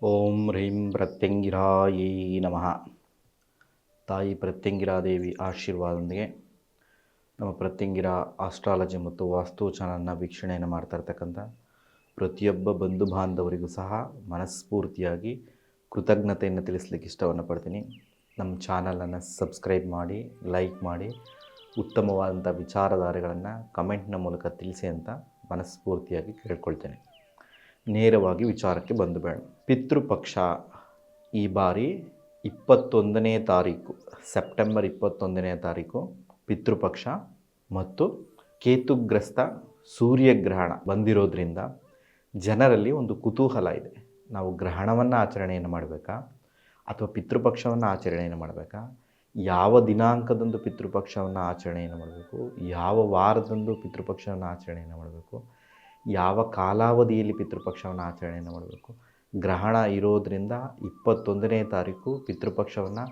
ಓಂ ಹ್ರೀಂ ಪ್ರತ್ಯಂಗಿರಾಯೈ ನಮಃ. ತಾಯಿ ಪ್ರತ್ಯಂಗಿರಾದೇವಿ ಆಶೀರ್ವಾದದೊಂದಿಗೆ ನಮ್ಮ ಪ್ರತ್ಯಂಗಿರ ಆಸ್ಟ್ರಾಲಜಿ ಮತ್ತು ವಾಸ್ತು ಚಾನಲ್ನ ವೀಕ್ಷಣೆಯನ್ನು ಮಾಡ್ತಾ ಇರ್ತಕ್ಕಂಥ ಪ್ರತಿಯೊಬ್ಬ ಬಂಧು ಬಾಂಧವರಿಗೂ ಸಹ ಮನಸ್ಫೂರ್ತಿಯಾಗಿ ಕೃತಜ್ಞತೆಯನ್ನು ತಿಳಿಸ್ಲಿಕ್ಕೆ ಇಷ್ಟವನ್ನು ಪಡ್ತೀನಿ. ನಮ್ಮ ಚಾನಲನ್ನು ಸಬ್ಸ್ಕ್ರೈಬ್ ಮಾಡಿ, ಲೈಕ್ ಮಾಡಿ, ಉತ್ತಮವಾದಂಥ ವಿಚಾರಧಾರೆಗಳನ್ನು ಕಮೆಂಟ್ನ ಮೂಲಕ ತಿಳಿಸಿ ಅಂತ ಮನಸ್ಫೂರ್ತಿಯಾಗಿ ಕೇಳ್ಕೊಳ್ತೇನೆ. ನೇರವಾಗಿ ವಿಚಾರಕ್ಕೆ ಬಂದು ಬೇಡ. ಪಿತೃಪಕ್ಷ ಈ ಬಾರಿ 21ನೇ ತಾರೀಕು, ಸೆಪ್ಟೆಂಬರ್ 21ನೇ ತಾರೀಕು ಪಿತೃಪಕ್ಷ ಮತ್ತು ಕೇತುಗ್ರಸ್ತ ಸೂರ್ಯಗ್ರಹಣ ಬಂದಿರೋದ್ರಿಂದ ಜನರಲ್ಲಿ ಒಂದು ಕುತೂಹಲ ಇದೆ. ನಾವು ಗ್ರಹಣವನ್ನು ಆಚರಣೆಯನ್ನು ಮಾಡಬೇಕಾ ಅಥವಾ ಪಿತೃಪಕ್ಷವನ್ನು ಆಚರಣೆಯನ್ನು ಮಾಡಬೇಕಾ, ಯಾವ ದಿನಾಂಕದಂದು ಪಿತೃಪಕ್ಷವನ್ನು ಆಚರಣೆಯನ್ನು ಮಾಡಬೇಕು, ಯಾವ ವಾರದಂದು ಪಿತೃಪಕ್ಷವನ್ನು ಆಚರಣೆಯನ್ನು ಮಾಡಬೇಕು, ಯಾವ ಕಾಲಾವಧಿಯಲ್ಲಿ ಪಿತೃಪಕ್ಷವನ್ನು ಆಚರಣೆಯನ್ನು ಮಾಡಬೇಕು, ಗ್ರಹಣ ಇರೋದರಿಂದ 21ನೇ ತಾರೀಕು ಪಿತೃಪಕ್ಷವನ್ನು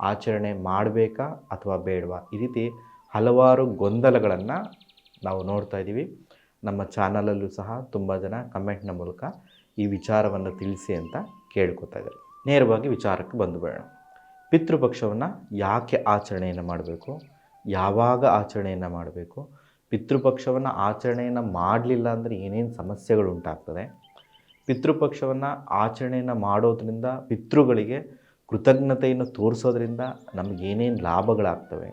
ಆಚರಣೆ ಮಾಡಬೇಕಾ ಅಥವಾ ಬೇಡವಾ, ಈ ರೀತಿ ಹಲವಾರು ಗೊಂದಲಗಳನ್ನು ನಾವು ನೋಡ್ತಾ ಇದ್ದೀವಿ. ನಮ್ಮ ಚಾನಲಲ್ಲೂ ಸಹ ತುಂಬ ಜನ ಕಮೆಂಟ್ನ ಮೂಲಕ ಈ ವಿಚಾರವನ್ನು ತಿಳಿಸಿ ಅಂತ ಕೇಳ್ಕೊತಾ ಇದ್ದಾರೆ. ನೇರವಾಗಿ ವಿಚಾರಕ್ಕೆ ಬಂದು ಬೇಡ. ಪಿತೃಪಕ್ಷವನ್ನು ಯಾಕೆ ಆಚರಣೆಯನ್ನು ಮಾಡಬೇಕು, ಯಾವಾಗ ಆಚರಣೆಯನ್ನು ಮಾಡಬೇಕು, ಪಿತೃಪಕ್ಷವನ್ನು ಆಚರಣೆಯನ್ನು ಮಾಡಲಿಲ್ಲ ಅಂದರೆ ಏನೇನು ಸಮಸ್ಯೆಗಳು ಉಂಟಾಗ್ತದೆ, ಪಿತೃಪಕ್ಷವನ್ನು ಆಚರಣೆಯನ್ನು ಮಾಡೋದ್ರಿಂದ ಪಿತೃಗಳಿಗೆ ಕೃತಜ್ಞತೆಯನ್ನು ತೋರಿಸೋದ್ರಿಂದ ನಮಗೇನೇನು ಲಾಭಗಳಾಗ್ತವೆ,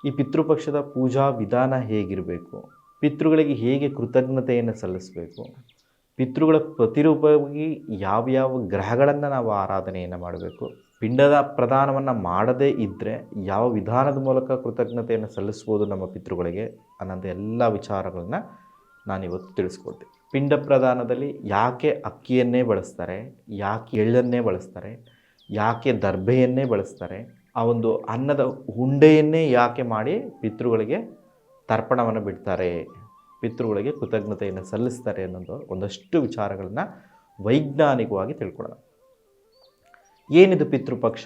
ಈ ಪಿತೃಪಕ್ಷದ ಪೂಜಾ ವಿಧಾನ ಹೇಗಿರಬೇಕು, ಪಿತೃಗಳಿಗೆ ಹೇಗೆ ಕೃತಜ್ಞತೆಯನ್ನು ಸಲ್ಲಿಸಬೇಕು, ಪಿತೃಗಳ ಪ್ರತಿರೂಪವಾಗಿ ಯಾವ್ಯಾವ ಗ್ರಹಗಳನ್ನು ನಾವು ಆರಾಧನೆಯನ್ನು ಮಾಡಬೇಕು, ಪಿಂಡದ ಪ್ರದಾನವನ್ನು ಮಾಡದೇ ಇದ್ದರೆ ಯಾವ ವಿಧಾನದ ಮೂಲಕ ಕೃತಜ್ಞತೆಯನ್ನು ಸಲ್ಲಿಸ್ಬೋದು ನಮ್ಮ ಪಿತೃಗಳಿಗೆ ಅನ್ನೋಂಥ ಎಲ್ಲ ವಿಚಾರಗಳನ್ನು ನಾನಿವತ್ತು ತಿಳಿಸ್ಕೊಡ್ತೀನಿ. ಪಿಂಡ ಪ್ರದಾನದಲ್ಲಿ ಯಾಕೆ ಅಕ್ಕಿಯನ್ನೇ ಬಳಸ್ತಾರೆ, ಯಾಕೆ ಎಳ್ಳನ್ನೇ ಬಳಸ್ತಾರೆ, ಯಾಕೆ ದರ್ಭೆಯನ್ನೇ ಬಳಸ್ತಾರೆ, ಆ ಒಂದು ಅನ್ನದ ಉಂಡೆಯನ್ನೇ ಯಾಕೆ ಮಾಡಿ ಪಿತೃಗಳಿಗೆ ತರ್ಪಣವನ್ನು ಬಿಡ್ತಾರೆ, ಪಿತೃಗಳಿಗೆ ಕೃತಜ್ಞತೆಯನ್ನು ಸಲ್ಲಿಸ್ತಾರೆ ಅನ್ನೋದು ಒಂದಷ್ಟು ವಿಚಾರಗಳನ್ನು ವೈಜ್ಞಾನಿಕವಾಗಿ ತಿಳ್ಕೊಳ್ಳೋಣ. ಏನಿದು ಪಿತೃಪಕ್ಷ,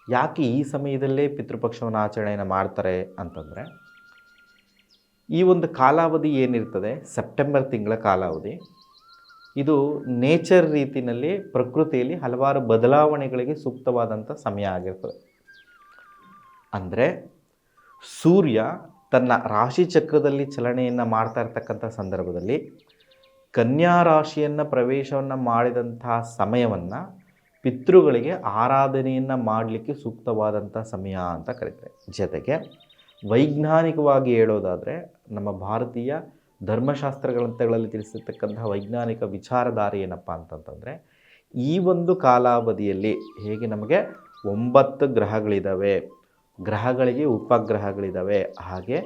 ಯಾಕೆ ಈ ಸಮಯದಲ್ಲೇ ಪಿತೃಪಕ್ಷವನ್ನು ಆಚರಣೆಯನ್ನು ಮಾಡ್ತಾರೆ ಅಂತಂದರೆ, ಈ ಒಂದು ಕಾಲಾವಧಿ ಏನಿರ್ತದೆ ಸೆಪ್ಟೆಂಬರ್ ತಿಂಗಳ ಕಾಲಾವಧಿ, ಇದು ನೇಚರ್ ರೀತಿಯಲ್ಲಿ ಪ್ರಕೃತಿಯಲ್ಲಿ ಹಲವಾರು ಬದಲಾವಣೆಗಳಿಗೆ ಸೂಕ್ತವಾದಂಥ ಸಮಯ ಆಗಿರ್ತದೆ. ಅಂದರೆ ಸೂರ್ಯ ತನ್ನ ರಾಶಿ ಚಕ್ರದಲ್ಲಿ ಚಲನೆಯನ್ನು ಮಾಡ್ತಾ ಇರ್ತಕ್ಕಂಥ ಸಂದರ್ಭದಲ್ಲಿ ಕನ್ಯಾ ರಾಶಿಯನ್ನು ಪ್ರವೇಶವನ್ನು ಮಾಡಿದಂತಹ ಸಮಯವನ್ನು ಪಿತೃಗಳಿಗೆ ಆರಾಧನೆಯನ್ನು ಮಾಡಲಿಕ್ಕೆ ಸೂಕ್ತವಾದಂಥ ಸಮಯ ಅಂತ ಕರೀತಾರೆ. ಜೊತೆಗೆ ವೈಜ್ಞಾನಿಕವಾಗಿ ಹೇಳೋದಾದರೆ ನಮ್ಮ ಭಾರತೀಯ ಧರ್ಮಶಾಸ್ತ್ರಗ್ರಂಥಗಳಲ್ಲಿ ತಿಳಿಸಿರ್ತಕ್ಕಂತಹ ವೈಜ್ಞಾನಿಕ ವಿಚಾರಧಾರೆ ಏನಪ್ಪ ಅಂತಂತಂದರೆ, ಈ ಒಂದು ಕಾಲಾವಧಿಯಲ್ಲಿ ಹೇಗೆ ನಮಗೆ 9 ಗ್ರಹಗಳಿದ್ದಾವೆ, ಗ್ರಹಗಳಿಗೆ ಉಪಗ್ರಹಗಳಿದ್ದಾವೆ, ಹಾಗೆ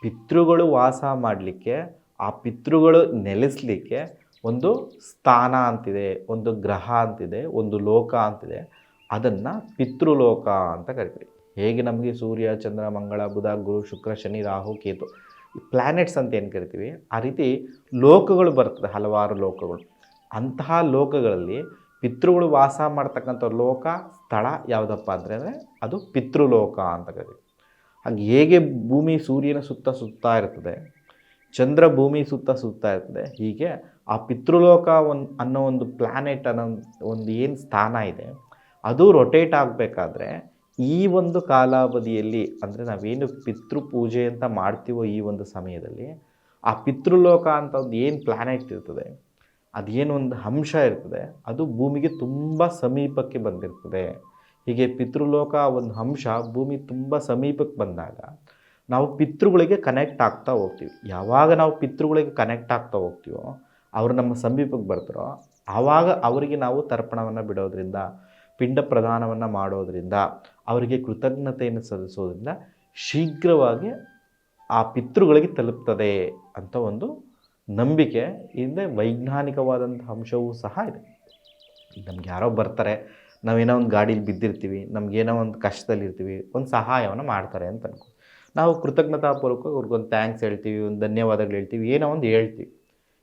ಪಿತೃಗಳು ವಾಸ ಮಾಡಲಿಕ್ಕೆ, ಆ ಪಿತೃಗಳು ನೆಲೆಸಲಿಕ್ಕೆ ಒಂದು ಸ್ಥಾನ ಅಂತಿದೆ, ಒಂದು ಗ್ರಹ ಅಂತಿದೆ, ಒಂದು ಲೋಕ ಅಂತಿದೆ. ಅದನ್ನು ಪಿತೃಲೋಕ ಅಂತ ಕರಿತೀವಿ. ಹೇಗೆ ನಮಗೆ ಸೂರ್ಯ, ಚಂದ್ರ, ಮಂಗಳ, ಬುಧ, ಗುರು, ಶುಕ್ರ, ಶನಿ, ರಾಹು, ಕೇತು ಈ ಪ್ಲ್ಯಾನೆಟ್ಸ್ ಅಂತ ಏನು ಕರಿತೀವಿ, ಆ ರೀತಿ ಲೋಕಗಳು ಬರ್ತದೆ, ಹಲವಾರು ಲೋಕಗಳು. ಅಂತಹ ಲೋಕಗಳಲ್ಲಿ ಪಿತೃಗಳು ವಾಸ ಮಾಡ್ತಕ್ಕಂಥ ಲೋಕ ಸ್ಥಳ ಯಾವುದಪ್ಪ ಅಂದರೆ ಅದು ಪಿತೃಲೋಕ ಅಂತ ಕರಿತೀವಿ. ಹಾಗೆ ಹೇಗೆ ಭೂಮಿ ಸೂರ್ಯನ ಸುತ್ತಾ ಇರ್ತದೆ, ಚಂದ್ರ ಭೂಮಿ ಸುತ್ತಾ ಇರ್ತದೆ, ಹೀಗೆ ಆ ಪಿತೃಲೋಕ ಅನ್ನೋ ಒಂದು ಪ್ಲ್ಯಾನೆಟ್ ಅನ್ನೋ ಒಂದು ಏನು ಸ್ಥಾನ ಇದೆ ಅದು ರೊಟೇಟ್ ಆಗಬೇಕಾದ್ರೆ ಈ ಒಂದು ಕಾಲಾವಧಿಯಲ್ಲಿ, ಅಂದರೆ ನಾವೇನು ಪಿತೃಪೂಜೆ ಅಂತ ಮಾಡ್ತೀವೋ ಈ ಒಂದು ಸಮಯದಲ್ಲಿ ಆ ಪಿತೃಲೋಕ ಅಂತ ಒಂದು ಏನು ಪ್ಲ್ಯಾನೆಟ್ ಇರ್ತದೆ, ಅದೇನು ಒಂದು ಅಂಶ ಇರ್ತದೆ, ಅದು ಭೂಮಿಗೆ ತುಂಬ ಸಮೀಪಕ್ಕೆ ಬಂದಿರ್ತದೆ. ಹೀಗೆ ಪಿತೃಲೋಕ ಒಂದು ಅಂಶ ಭೂಮಿ ತುಂಬ ಸಮೀಪಕ್ಕೆ ಬಂದಾಗ ನಾವು ಪಿತೃಗಳಿಗೆ ಕನೆಕ್ಟ್ ಆಗ್ತಾ ಹೋಗ್ತೀವಿ. ಯಾವಾಗ ನಾವು ಪಿತೃಗಳಿಗೆ ಕನೆಕ್ಟ್ ಆಗ್ತಾ ಹೋಗ್ತೀವೋ, ಅವರು ನಮ್ಮ ಸಮೀಪಕ್ಕೆ ಬರ್ತಾರೋ, ಆವಾಗ ಅವರಿಗೆ ನಾವು ತರ್ಪಣವನ್ನು ಬಿಡೋದ್ರಿಂದ, ಪಿಂಡ ಪ್ರದಾನವನ್ನು ಮಾಡೋದರಿಂದ, ಅವರಿಗೆ ಕೃತಜ್ಞತೆಯನ್ನು ಸಲ್ಲಿಸೋದ್ರಿಂದ ಶೀಘ್ರವಾಗಿ ಆ ಪಿತೃಗಳಿಗೆ ತಲುಪ್ತದೆ ಅಂತ ಒಂದು ನಂಬಿಕೆ ಹಿಂದೆ ವೈಜ್ಞಾನಿಕವಾದಂಥ ಅಂಶವೂ ಸಹ ಇದೆ. ನಮ್ಗೆ ಯಾರೋ ಬರ್ತಾರೆ, ನಾವೇನೋ ಒಂದು ಗಾಡೀಲಿ ಬಿದ್ದಿರ್ತೀವಿ, ನಮಗೇನೋ ಒಂದು ಕಷ್ಟದಲ್ಲಿರ್ತೀವಿ, ಒಂದು ಸಹಾಯವನ್ನು ಮಾಡ್ತಾರೆ ಅಂತ ಅನ್ಕೊ, ನಾವು ಕೃತಜ್ಞತಾಪೂರ್ವಕವಾಗಿ ಅವ್ರಿಗೊಂದು ಥ್ಯಾಂಕ್ಸ್ ಹೇಳ್ತೀವಿ, ಒಂದು ಧನ್ಯವಾದಗಳು ಹೇಳ್ತೀವಿ, ಏನೋ ಒಂದು ಹೇಳ್ತೀವಿ.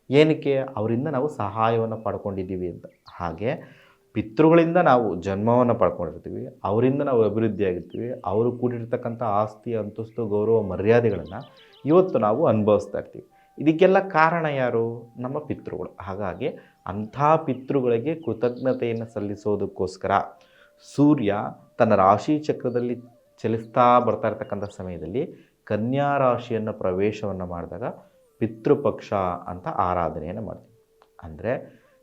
ಏನಕ್ಕೆ? ಅವರಿಂದ ನಾವು ಸಹಾಯವನ್ನು ಪಡ್ಕೊಂಡಿದ್ದೀವಿ ಅಂತ. ಹಾಗೆ ಪಿತೃಗಳಿಂದ ನಾವು ಜನ್ಮವನ್ನು ಪಡ್ಕೊಂಡಿರ್ತೀವಿ, ಅವರಿಂದ ನಾವು ಅಭಿವೃದ್ಧಿಯಾಗಿರ್ತೀವಿ, ಅವರು ಕೂಡಿರ್ತಕ್ಕಂಥ ಆಸ್ತಿ, ಅಂತಸ್ತು, ಗೌರವ, ಮರ್ಯಾದೆಗಳನ್ನು ಇವತ್ತು ನಾವು ಅನುಭವಿಸ್ತಾ ಇರ್ತೀವಿ. ಇದಕ್ಕೆಲ್ಲ ಕಾರಣ ಯಾರು? ನಮ್ಮ ಪಿತೃಗಳು. ಹಾಗಾಗಿ ಅಂಥ ಪಿತೃಗಳಿಗೆ ಕೃತಜ್ಞತೆಯನ್ನು ಸಲ್ಲಿಸೋದಕ್ಕೋಸ್ಕರ ಸೂರ್ಯ ತನ್ನ ರಾಶಿ ಚಕ್ರದಲ್ಲಿ ಚಲಿಸ್ತಾ ಬರ್ತಾ ಇರ್ತಕ್ಕಂಥ ಸಮಯದಲ್ಲಿ ಕನ್ಯಾ ರಾಶಿಯನ್ನು ಪ್ರವೇಶವನ್ನು ಮಾಡಿದಾಗ ಪಿತೃಪಕ್ಷ ಅಂತ ಆರಾಧನೆಯನ್ನು ಮಾಡ್ತೀವಿ. ಅಂದರೆ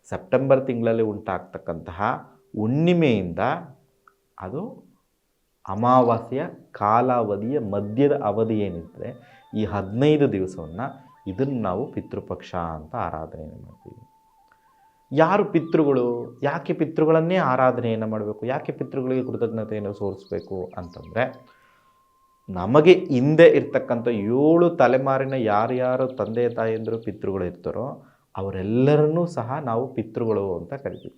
ಸೆಪ್ಟೆಂಬರ್ ತಿಂಗಳಲ್ಲಿ ಉಂಟಾಗ್ತಕ್ಕಂತಹ ಹುಣ್ಣಿಮೆಯಿಂದ ಅದು ಅಮಾವಾಸ್ಯೆಯ ಕಾಲಾವಧಿಯ ಮಧ್ಯದ ಅವಧಿ ಏನಿರ್ತದೆ, ಈ 15 ದಿವಸವನ್ನು ಇದನ್ನು ನಾವು ಪಿತೃಪಕ್ಷ ಅಂತ ಆರಾಧನೆಯನ್ನು ಮಾಡ್ತೀವಿ. ಯಾರು ಪಿತೃಗಳು? ಯಾಕೆ ಪಿತೃಗಳನ್ನೇ ಆರಾಧನೆಯನ್ನು ಮಾಡಬೇಕು? ಯಾಕೆ ಪಿತೃಗಳಿಗೆ ಕೃತಜ್ಞತೆಯನ್ನು ತೋರಿಸ್ಬೇಕು ಅಂತಂದರೆ, ನಮಗೆ ಹಿಂದೆ ಇರ್ತಕ್ಕಂಥ 7 ತಲೆಮಾರಿನ ಯಾರ್ಯಾರು ತಂದೆ ತಾಯಿಯಂದರು ಪಿತೃಗಳು ಇರ್ತಾರೋ ಅವರೆಲ್ಲರನ್ನೂ ಸಹ ನಾವು ಪಿತೃಗಳು ಅಂತ ಕರಿತೀವಿ.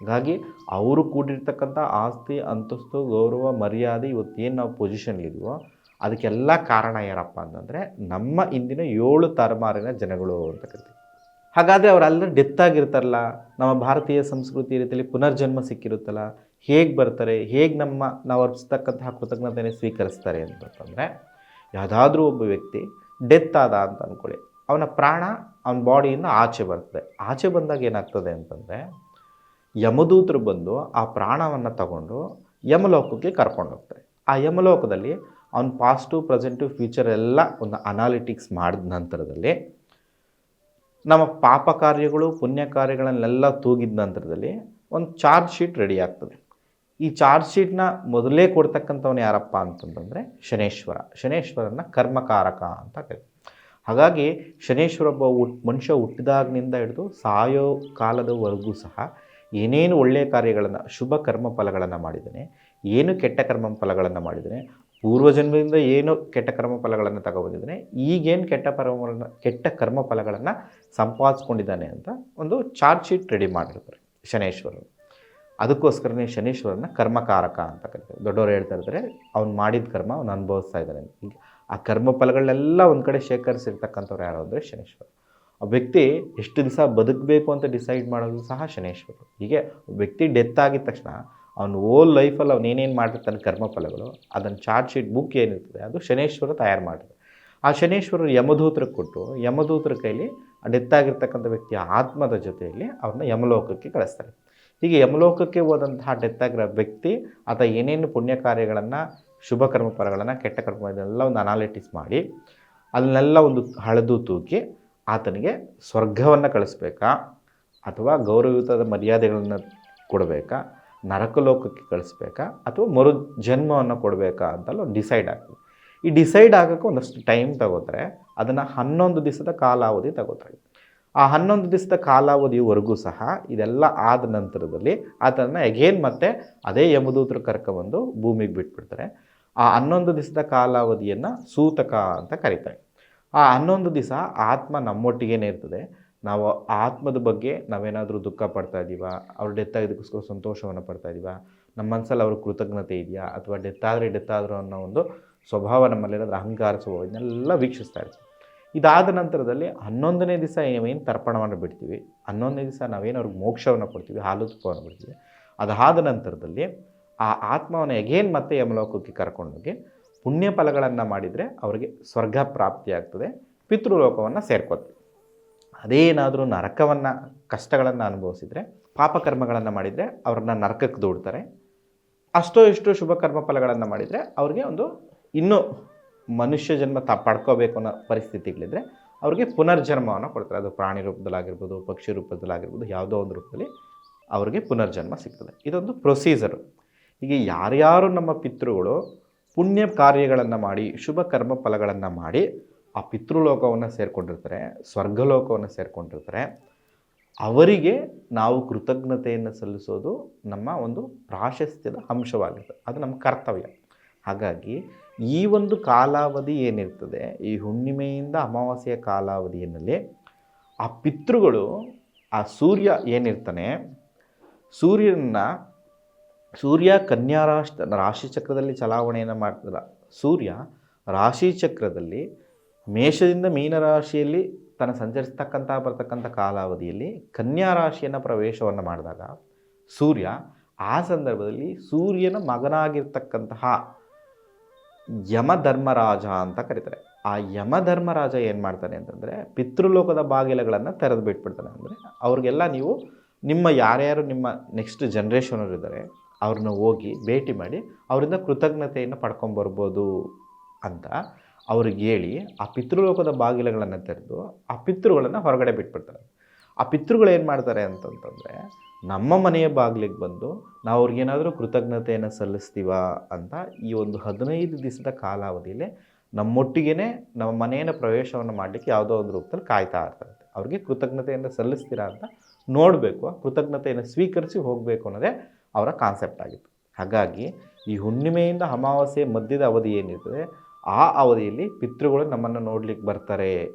ಹಾಗಾಗಿ ಅವರು ಕೂಡಿರ್ತಕ್ಕಂಥ ಆಸ್ತಿ, ಅಂತಸ್ತು, ಗೌರವ, ಮರ್ಯಾದೆ ಇವತ್ತೇನು ನಾವು ಪೊಸಿಷನ್ಲಿದ್ದೀವೋ ಅದಕ್ಕೆಲ್ಲ ಕಾರಣ ಯಾರಪ್ಪ ಅಂತಂದರೆ ನಮ್ಮ ಇಂದಿನ 7 ತಲೆಮಾರಿನ ಜನಗಳು ಅಂತ ಕರಿತೀವಿ. ಹಾಗಾದರೆ ಅವರೆಲ್ಲರೂ ಡೆತ್ ಆಗಿರ್ತಾರಲ್ಲ, ನಮ್ಮ ಭಾರತೀಯ ಸಂಸ್ಕೃತಿ ರೀತಿಯಲ್ಲಿ ಪುನರ್ಜನ್ಮ ಸಿಕ್ಕಿರುತ್ತಲ್ಲ, ಹೇಗೆ ಬರ್ತಾರೆ, ಹೇಗೆ ನಾವು ಅರ್ಪಿಸ್ತಕ್ಕಂತಹ ಕೃತಜ್ಞತೆಯನ್ನು ಸ್ವೀಕರಿಸ್ತಾರೆ ಅಂತಂದರೆ, ಯಾವುದಾದ್ರೂ ಒಬ್ಬ ವ್ಯಕ್ತಿ ಡೆತ್ ಆದ ಅಂತ ಅಂದ್ಕೊಳ್ಳಿ, ಅವನ ಪ್ರಾಣ ಅವನ ಬಾಡಿಯಿಂದ ಆಚೆ ಬರ್ತದೆ. ಆಚೆ ಬಂದಾಗ ಏನಾಗ್ತದೆ ಅಂತಂದರೆ, ಯಮದೂತರು ಬಂದು ಆ ಪ್ರಾಣವನ್ನು ತಗೊಂಡು ಯಮಲೋಕಕ್ಕೆ ಕರ್ಕೊಂಡು ಹೋಗ್ತಾರೆ. ಆ ಯಮಲೋಕದಲ್ಲಿ ಅವನ ಪಾಸ್ಟು, ಪ್ರೆಸೆಂಟು, ಫ್ಯೂಚರ್ ಎಲ್ಲ ಒಂದು ಅನಾಲಿಟಿಕ್ಸ್ ಮಾಡಿದ ನಂತರದಲ್ಲಿ ನಮ್ಮ ಪಾಪ ಕಾರ್ಯಗಳು, ಪುಣ್ಯ ಕಾರ್ಯಗಳನ್ನೆಲ್ಲ ತೂಗಿದ ನಂತರದಲ್ಲಿ ಒಂದು ಚಾರ್ಜ್ ಶೀಟ್ ರೆಡಿ ಆಗ್ತದೆ. ಈ ಚಾರ್ಜ್ ಶೀಟ್ನ ಮೊದಲೇ ಕೊಡ್ತಕ್ಕಂಥವನು ಯಾರಪ್ಪ ಅಂತಂತಂದರೆ ಶನೇಶ್ವರ. ಶನೇಶ್ವರನ ಕರ್ಮಕಾರಕ ಅಂತ ಕರೀತೀವಿ. ಹಾಗಾಗಿ ಶನೇಶ್ವರ ಒಬ್ಬ ಮನುಷ್ಯ ಹುಟ್ಟಿದಾಗಿನಿಂದ ಹಿಡಿದು ಸಾಯೋ ಕಾಲದವರೆಗೂ ಸಹ ಏನೇನು ಒಳ್ಳೆಯ ಕಾರ್ಯಗಳನ್ನು, ಶುಭ ಕರ್ಮ ಫಲಗಳನ್ನು ಮಾಡಿದ್ದಾನೆ, ಏನು ಕೆಟ್ಟ ಕರ್ಮ ಫಲಗಳನ್ನು ಮಾಡಿದ್ದಾನೆ, ಪೂರ್ವಜನ್ಮದಿಂದ ಏನು ಕೆಟ್ಟ ಕರ್ಮ ಫಲಗಳನ್ನು ತಗೊಬಂದಿದ್ದಾನೆ, ಈಗೇನು ಕೆಟ್ಟ ಕರ್ಮ ಫಲಗಳನ್ನು ಸಂಪಾದಿಸ್ಕೊಂಡಿದ್ದಾನೆ ಅಂತ ಒಂದು ಚಾರ್ಜ್ ಶೀಟ್ ರೆಡಿ ಮಾಡಿರ್ತಾರೆ ಶನೇಶ್ವರರು. ಅದಕ್ಕೋಸ್ಕರನೇ ಶನೇಶ್ವರನ ಕರ್ಮಕಾರಕ ಅಂತ ಕರೀತಾರೆ. ದೊಡ್ಡವರು ಹೇಳ್ತಾ ಇರ್ತಾರೆ, ಅವ್ನು ಮಾಡಿದ ಕರ್ಮ ಅವ್ನು ಅನುಭವಿಸ್ತಾ ಇದ್ದಾನೆ. ಈಗ ಆ ಕರ್ಮ ಫಲಗಳನ್ನೆಲ್ಲ ಒಂದು ಕಡೆ ಶೇಖರಿಸಿರ್ತಕ್ಕಂಥವ್ರು ಯಾರು ಅಂದರೆ ಶನೇಶ್ವರ. ಆ ವ್ಯಕ್ತಿ ಎಷ್ಟು ದಿವಸ ಬದುಕಬೇಕು ಅಂತ ಡಿಸೈಡ್ ಮಾಡೋದು ಸಹ ಶನೇಶ್ವರರು. ಹೀಗೆ ವ್ಯಕ್ತಿ ಡೆತ್ ಆಗಿದ ತಕ್ಷಣ ಅವನು ಓಲ್ ಲೈಫಲ್ಲಿ ಅವ್ನು ಏನೇನು ಮಾಡಿರ್ತಾನೆ ಕರ್ಮಫಲಗಳು, ಅದನ್ನು ಚಾರ್ಜ್ ಶೀಟ್ ಬುಕ್ ಏನಿರ್ತದೆ ಅದು ಶನೇಶ್ವರ ತಯಾರು ಮಾಡಿದ್ರು. ಆ ಶನೇಶ್ವರರು ಯಮದೂತರಿಗೆ ಕೊಟ್ಟು ಯಮದೂತರ ಕೈಲಿ ಡೆತ್ ಆಗಿರ್ತಕ್ಕಂಥ ವ್ಯಕ್ತಿಯ ಆತ್ಮದ ಜೊತೆಯಲ್ಲಿ ಅವ್ರನ್ನ ಯಮಲೋಕಕ್ಕೆ ಕಳಿಸ್ತಾರೆ. ಹೀಗೆ ಯಮಲೋಕಕ್ಕೆ ಹೋದಂತಹ ಡೆತ್ ಆಗಿರೋ ವ್ಯಕ್ತಿ ಆತ ಏನೇನು ಪುಣ್ಯ ಕಾರ್ಯಗಳನ್ನು, ಶುಭ ಕರ್ಮಫಲಗಳನ್ನು, ಕೆಟ್ಟ ಕರ್ಮ ಇದನ್ನೆಲ್ಲ ಒಂದು ಅನಾಲಿಟಿಕ್ಸ್ ಮಾಡಿ ಅದನ್ನೆಲ್ಲ ಒಂದು ಹಳೆದು ತೂಗಿ ಆತನಿಗೆ ಸ್ವರ್ಗವನ್ನು ಕಳಿಸ್ಬೇಕಾ ಅಥವಾ ಗೌರವಯುತದ ಮರ್ಯಾದೆಗಳನ್ನು ಕೊಡಬೇಕಾ, ನರಕಲೋಕಕ್ಕೆ ಕಳಿಸ್ಬೇಕಾ ಅಥವಾ ಮರು ಜನ್ಮವನ್ನು ಕೊಡಬೇಕಾ ಅಂತೆಲ್ಲ ಡಿಸೈಡ್ ಆಗ್ತದೆ. ಈ ಡಿಸೈಡ್ ಆಗೋಕ್ಕೆ ಒಂದಷ್ಟು ಟೈಮ್ ತಗೋತಾರೆ. ಅದನ್ನು 11 ದಿವಸದ ಕಾಲಾವಧಿ ತಗೋತಾರೆ. ಆ 11 ದಿವಸದ ಕಾಲಾವಧಿಯವರೆಗೂ ಸಹ ಇದೆಲ್ಲ ಆದ ನಂತರದಲ್ಲಿ ಆತನ ಎಗೇನ್ ಮತ್ತೆ ಅದೇ ಯಮದೂತರು ಕರ್ಕೊಬಂದು ಭೂಮಿಗೆ ಬಿಟ್ಬಿಡ್ತಾರೆ. ಆ 11 ದಿವಸದ ಕಾಲಾವಧಿಯನ್ನು ಸೂತಕ ಅಂತ ಕರೀತಾರೆ. ಆ 11 ದಿವಸ ಆತ್ಮ ನಮ್ಮೊಟ್ಟಿಗೇನೆ ಇರ್ತದೆ. ನಾವು ಆತ್ಮದ ಬಗ್ಗೆ ನಾವೇನಾದರೂ ದುಃಖ ಪಡ್ತಾ ಇದ್ದೀವಾ, ಅವ್ರು ಡೆತ್ ಆಗಿದ್ದಕ್ಕೋಸ್ಕರ ಸಂತೋಷವನ್ನು ಪಡ್ತಾ ಇದ್ದೀವಾ, ನಮ್ಮ ಮನಸ್ಸಲ್ಲಿ ಅವ್ರ ಕೃತಜ್ಞತೆ ಇದೆಯಾ, ಅಥವಾ ಡೆತ್ ಆದರೂ ಅನ್ನೋ ಒಂದು ಸ್ವಭಾವ ನಮ್ಮಲ್ಲಿರೋದ್ರ ಅಹಂಕಾರ ಸ್ವಭಾವ ಇದನ್ನೆಲ್ಲ ವೀಕ್ಷಿಸ್ತಾ ಇರ್ತೀವಿ. ಇದಾದ ನಂತರದಲ್ಲಿ 11ನೇ ದಿವಸ ಏನು ತರ್ಪಣವನ್ನು ಬಿಡ್ತೀವಿ, 11ನೇ ದಿವಸ ನಾವೇನು ಅವ್ರಿಗೆ ಮೋಕ್ಷವನ್ನು ಕೊಡ್ತೀವಿ, ಹಾಲು ತುಪ್ಪವನ್ನು ಬಿಡ್ತೀವಿ. ಅದಾದ ನಂತರದಲ್ಲಿ ಆ ಆತ್ಮವನ್ನು ಎಗೇನ್ ಮತ್ತೆ ಯಮಲೋಕಕ್ಕೆ ಕರ್ಕೊಂಡೋಗಿ ಪುಣ್ಯ ಫಲಗಳನ್ನು ಮಾಡಿದರೆ ಅವರಿಗೆ ಸ್ವರ್ಗ ಪ್ರಾಪ್ತಿಯಾಗ್ತದೆ, ಪಿತೃಲೋಕವನ್ನು ಸೇರ್ಕೋತೀವಿ. ಅದೇನಾದರೂ ನರಕವನ್ನು, ಕಷ್ಟಗಳನ್ನು ಅನುಭವಿಸಿದರೆ, ಪಾಪಕರ್ಮಗಳನ್ನು ಮಾಡಿದರೆ ಅವ್ರನ್ನ ನರಕಕ್ಕೆ ದೂಡ್ತಾರೆ. ಅಷ್ಟೋ ಇಷ್ಟು ಶುಭ ಕರ್ಮ ಫಲಗಳನ್ನು ಮಾಡಿದರೆ ಅವ್ರಿಗೆ ಒಂದು ಇನ್ನೂ ಮನುಷ್ಯ ಜನ್ಮ ಪಡ್ಕೋಬೇಕು ಅನ್ನೋ ಪರಿಸ್ಥಿತಿಗಳಿದ್ರೆ ಅವ್ರಿಗೆ ಪುನರ್ಜನ್ಮವನ್ನು ಕೊಡ್ತಾರೆ. ಅದು ಪ್ರಾಣಿ ರೂಪದಲ್ಲಾಗಿರ್ಬೋದು, ಪಕ್ಷಿ ರೂಪದಲ್ಲಾಗಿರ್ಬೋದು, ಯಾವುದೋ ಒಂದು ರೂಪದಲ್ಲಿ ಅವ್ರಿಗೆ ಪುನರ್ಜನ್ಮ ಸಿಗ್ತದೆ. ಇದೊಂದು ಪ್ರೊಸೀಜರು. ಹೀಗೆ ಯಾರ್ಯಾರು ನಮ್ಮ ಪಿತೃಗಳು ಪುಣ್ಯ ಕಾರ್ಯಗಳನ್ನು ಮಾಡಿ, ಶುಭ ಕರ್ಮ ಫಲಗಳನ್ನು ಮಾಡಿ ಆ ಪಿತೃಲೋಕವನ್ನು ಸೇರಿಕೊಂಡಿರ್ತಾರೆ, ಸ್ವರ್ಗಲೋಕವನ್ನು ಸೇರಿಕೊಂಡಿರ್ತಾರೆ, ಅವರಿಗೆ ನಾವು ಕೃತಜ್ಞತೆಯನ್ನು ಸಲ್ಲಿಸೋದು ನಮ್ಮ ಒಂದು ಪ್ರಾಶಸ್ತ್ಯದ ಅಂಶವಾಗಿರ್ತದೆ. ಅದು ನಮ್ಮ ಕರ್ತವ್ಯ. ಹಾಗಾಗಿ ಈ ಒಂದು ಕಾಲಾವಧಿ ಏನಿರ್ತದೆ, ಈ ಹುಣ್ಣಿಮೆಯಿಂದ ಅಮಾವಾಸ್ಯೆಯ ಕಾಲಾವಧಿಯಲ್ಲಿ ಆ ಪಿತೃಗಳು, ಆ ಸೂರ್ಯ ಏನಿರ್ತಾನೆ, ಸೂರ್ಯ ಕನ್ಯಾ ರಾಶಿಚಕ್ರದಲ್ಲಿ ಚಲಾವಣೆಯನ್ನು ಮಾಡ್ತಲ್ಲ. ಸೂರ್ಯ ರಾಶಿಚಕ್ರದಲ್ಲಿ ಮೇಷದಿಂದ ಮೀನರಾಶಿಯಲ್ಲಿ ತನ್ನ ಬರ್ತಕ್ಕಂಥ ಕಾಲಾವಧಿಯಲ್ಲಿ ಕನ್ಯಾ ರಾಶಿಯನ್ನು ಪ್ರವೇಶವನ್ನು ಮಾಡಿದಾಗ ಸೂರ್ಯ ಆ ಸಂದರ್ಭದಲ್ಲಿ ಸೂರ್ಯನ ಮಗನಾಗಿರ್ತಕ್ಕಂತಹ ಯಮಧರ್ಮರಾಜ ಅಂತ ಕರೀತಾರೆ. ಆ ಆ ಯಮಧರ್ಮರಾಜ ಏನು ಮಾಡ್ತಾನೆ ಅಂತಂದರೆ ಪಿತೃಲೋಕದ ಬಾಗಿಲುಗಳನ್ನು ತೆರೆದು ಬಿಟ್ಬಿಡ್ತಾನೆ. ಅಂದರೆ ಅವ್ರಿಗೆಲ್ಲ ನೀವು ನಿಮ್ಮ ಯಾರ್ಯಾರು ನಿಮ್ಮ ನೆಕ್ಸ್ಟ್ ಜನ್ರೇಷನವ್ರು ಇದ್ದಾರೆ ಅವ್ರನ್ನ ಹೋಗಿ ಭೇಟಿ ಮಾಡಿ ಅವರಿಂದ ಕೃತಜ್ಞತೆಯನ್ನು ಪಡ್ಕೊಂಬರ್ಬೋದು ಅಂತ ಅವ್ರಿಗೆ ಹೇಳಿ ಆ ಪಿತೃಲೋಕದ ಬಾಗಿಲುಗಳನ್ನು ತೆರೆದು ಆ ಪಿತೃಗಳನ್ನು ಹೊರಗಡೆ ಬಿಟ್ಬಿಡ್ತಾರೆ. ಆ ಪಿತೃಗಳು ಏನು ಮಾಡ್ತಾರೆ ಅಂತಂತಂದರೆ ನಮ್ಮ ಮನೆಯ ಬಾಗಿಲಿಗೆ ಬಂದು ನಾವು ಅವ್ರಿಗೇನಾದರೂ ಕೃತಜ್ಞತೆಯನ್ನು ಸಲ್ಲಿಸ್ತೀವ ಅಂತ ಈ ಒಂದು 15 ದಿವಸದ ಕಾಲಾವಧಿಯಲ್ಲಿ ನಮ್ಮೊಟ್ಟಿಗೆ ನಮ್ಮ ಮನೆಯ ಪ್ರವೇಶವನ್ನು ಮಾಡಲಿಕ್ಕೆ ಯಾವುದೋ ಒಂದು ರೂಪದಲ್ಲಿ ಕಾಯ್ತಾ ಇರ್ತಾರೆ. ಅವ್ರಿಗೆ ಕೃತಜ್ಞತೆಯನ್ನು ಸಲ್ಲಿಸ್ತೀರಾ ಅಂತ ನೋಡಬೇಕು, ಆ ಕೃತಜ್ಞತೆಯನ್ನು ಸ್ವೀಕರಿಸಿ ಹೋಗಬೇಕು ಅನ್ನೋದೇ ಅವರ ಕಾನ್ಸೆಪ್ಟ್ ಆಗಿತ್ತು. ಹಾಗಾಗಿ ಈ ಹುಣ್ಣಿಮೆಯಿಂದ ಅಮಾವಾಸ್ಯೆ ಮಧ್ಯದ ಅವಧಿ ಏನಿರ್ತದೆ ಆ ಅವಧಿಯಲ್ಲಿ ಪಿತೃಗಳು ನಮ್ಮನ್ನು ನೋಡ್ಲಿಕ್ಕೆ ಬರ್ತಾರೆ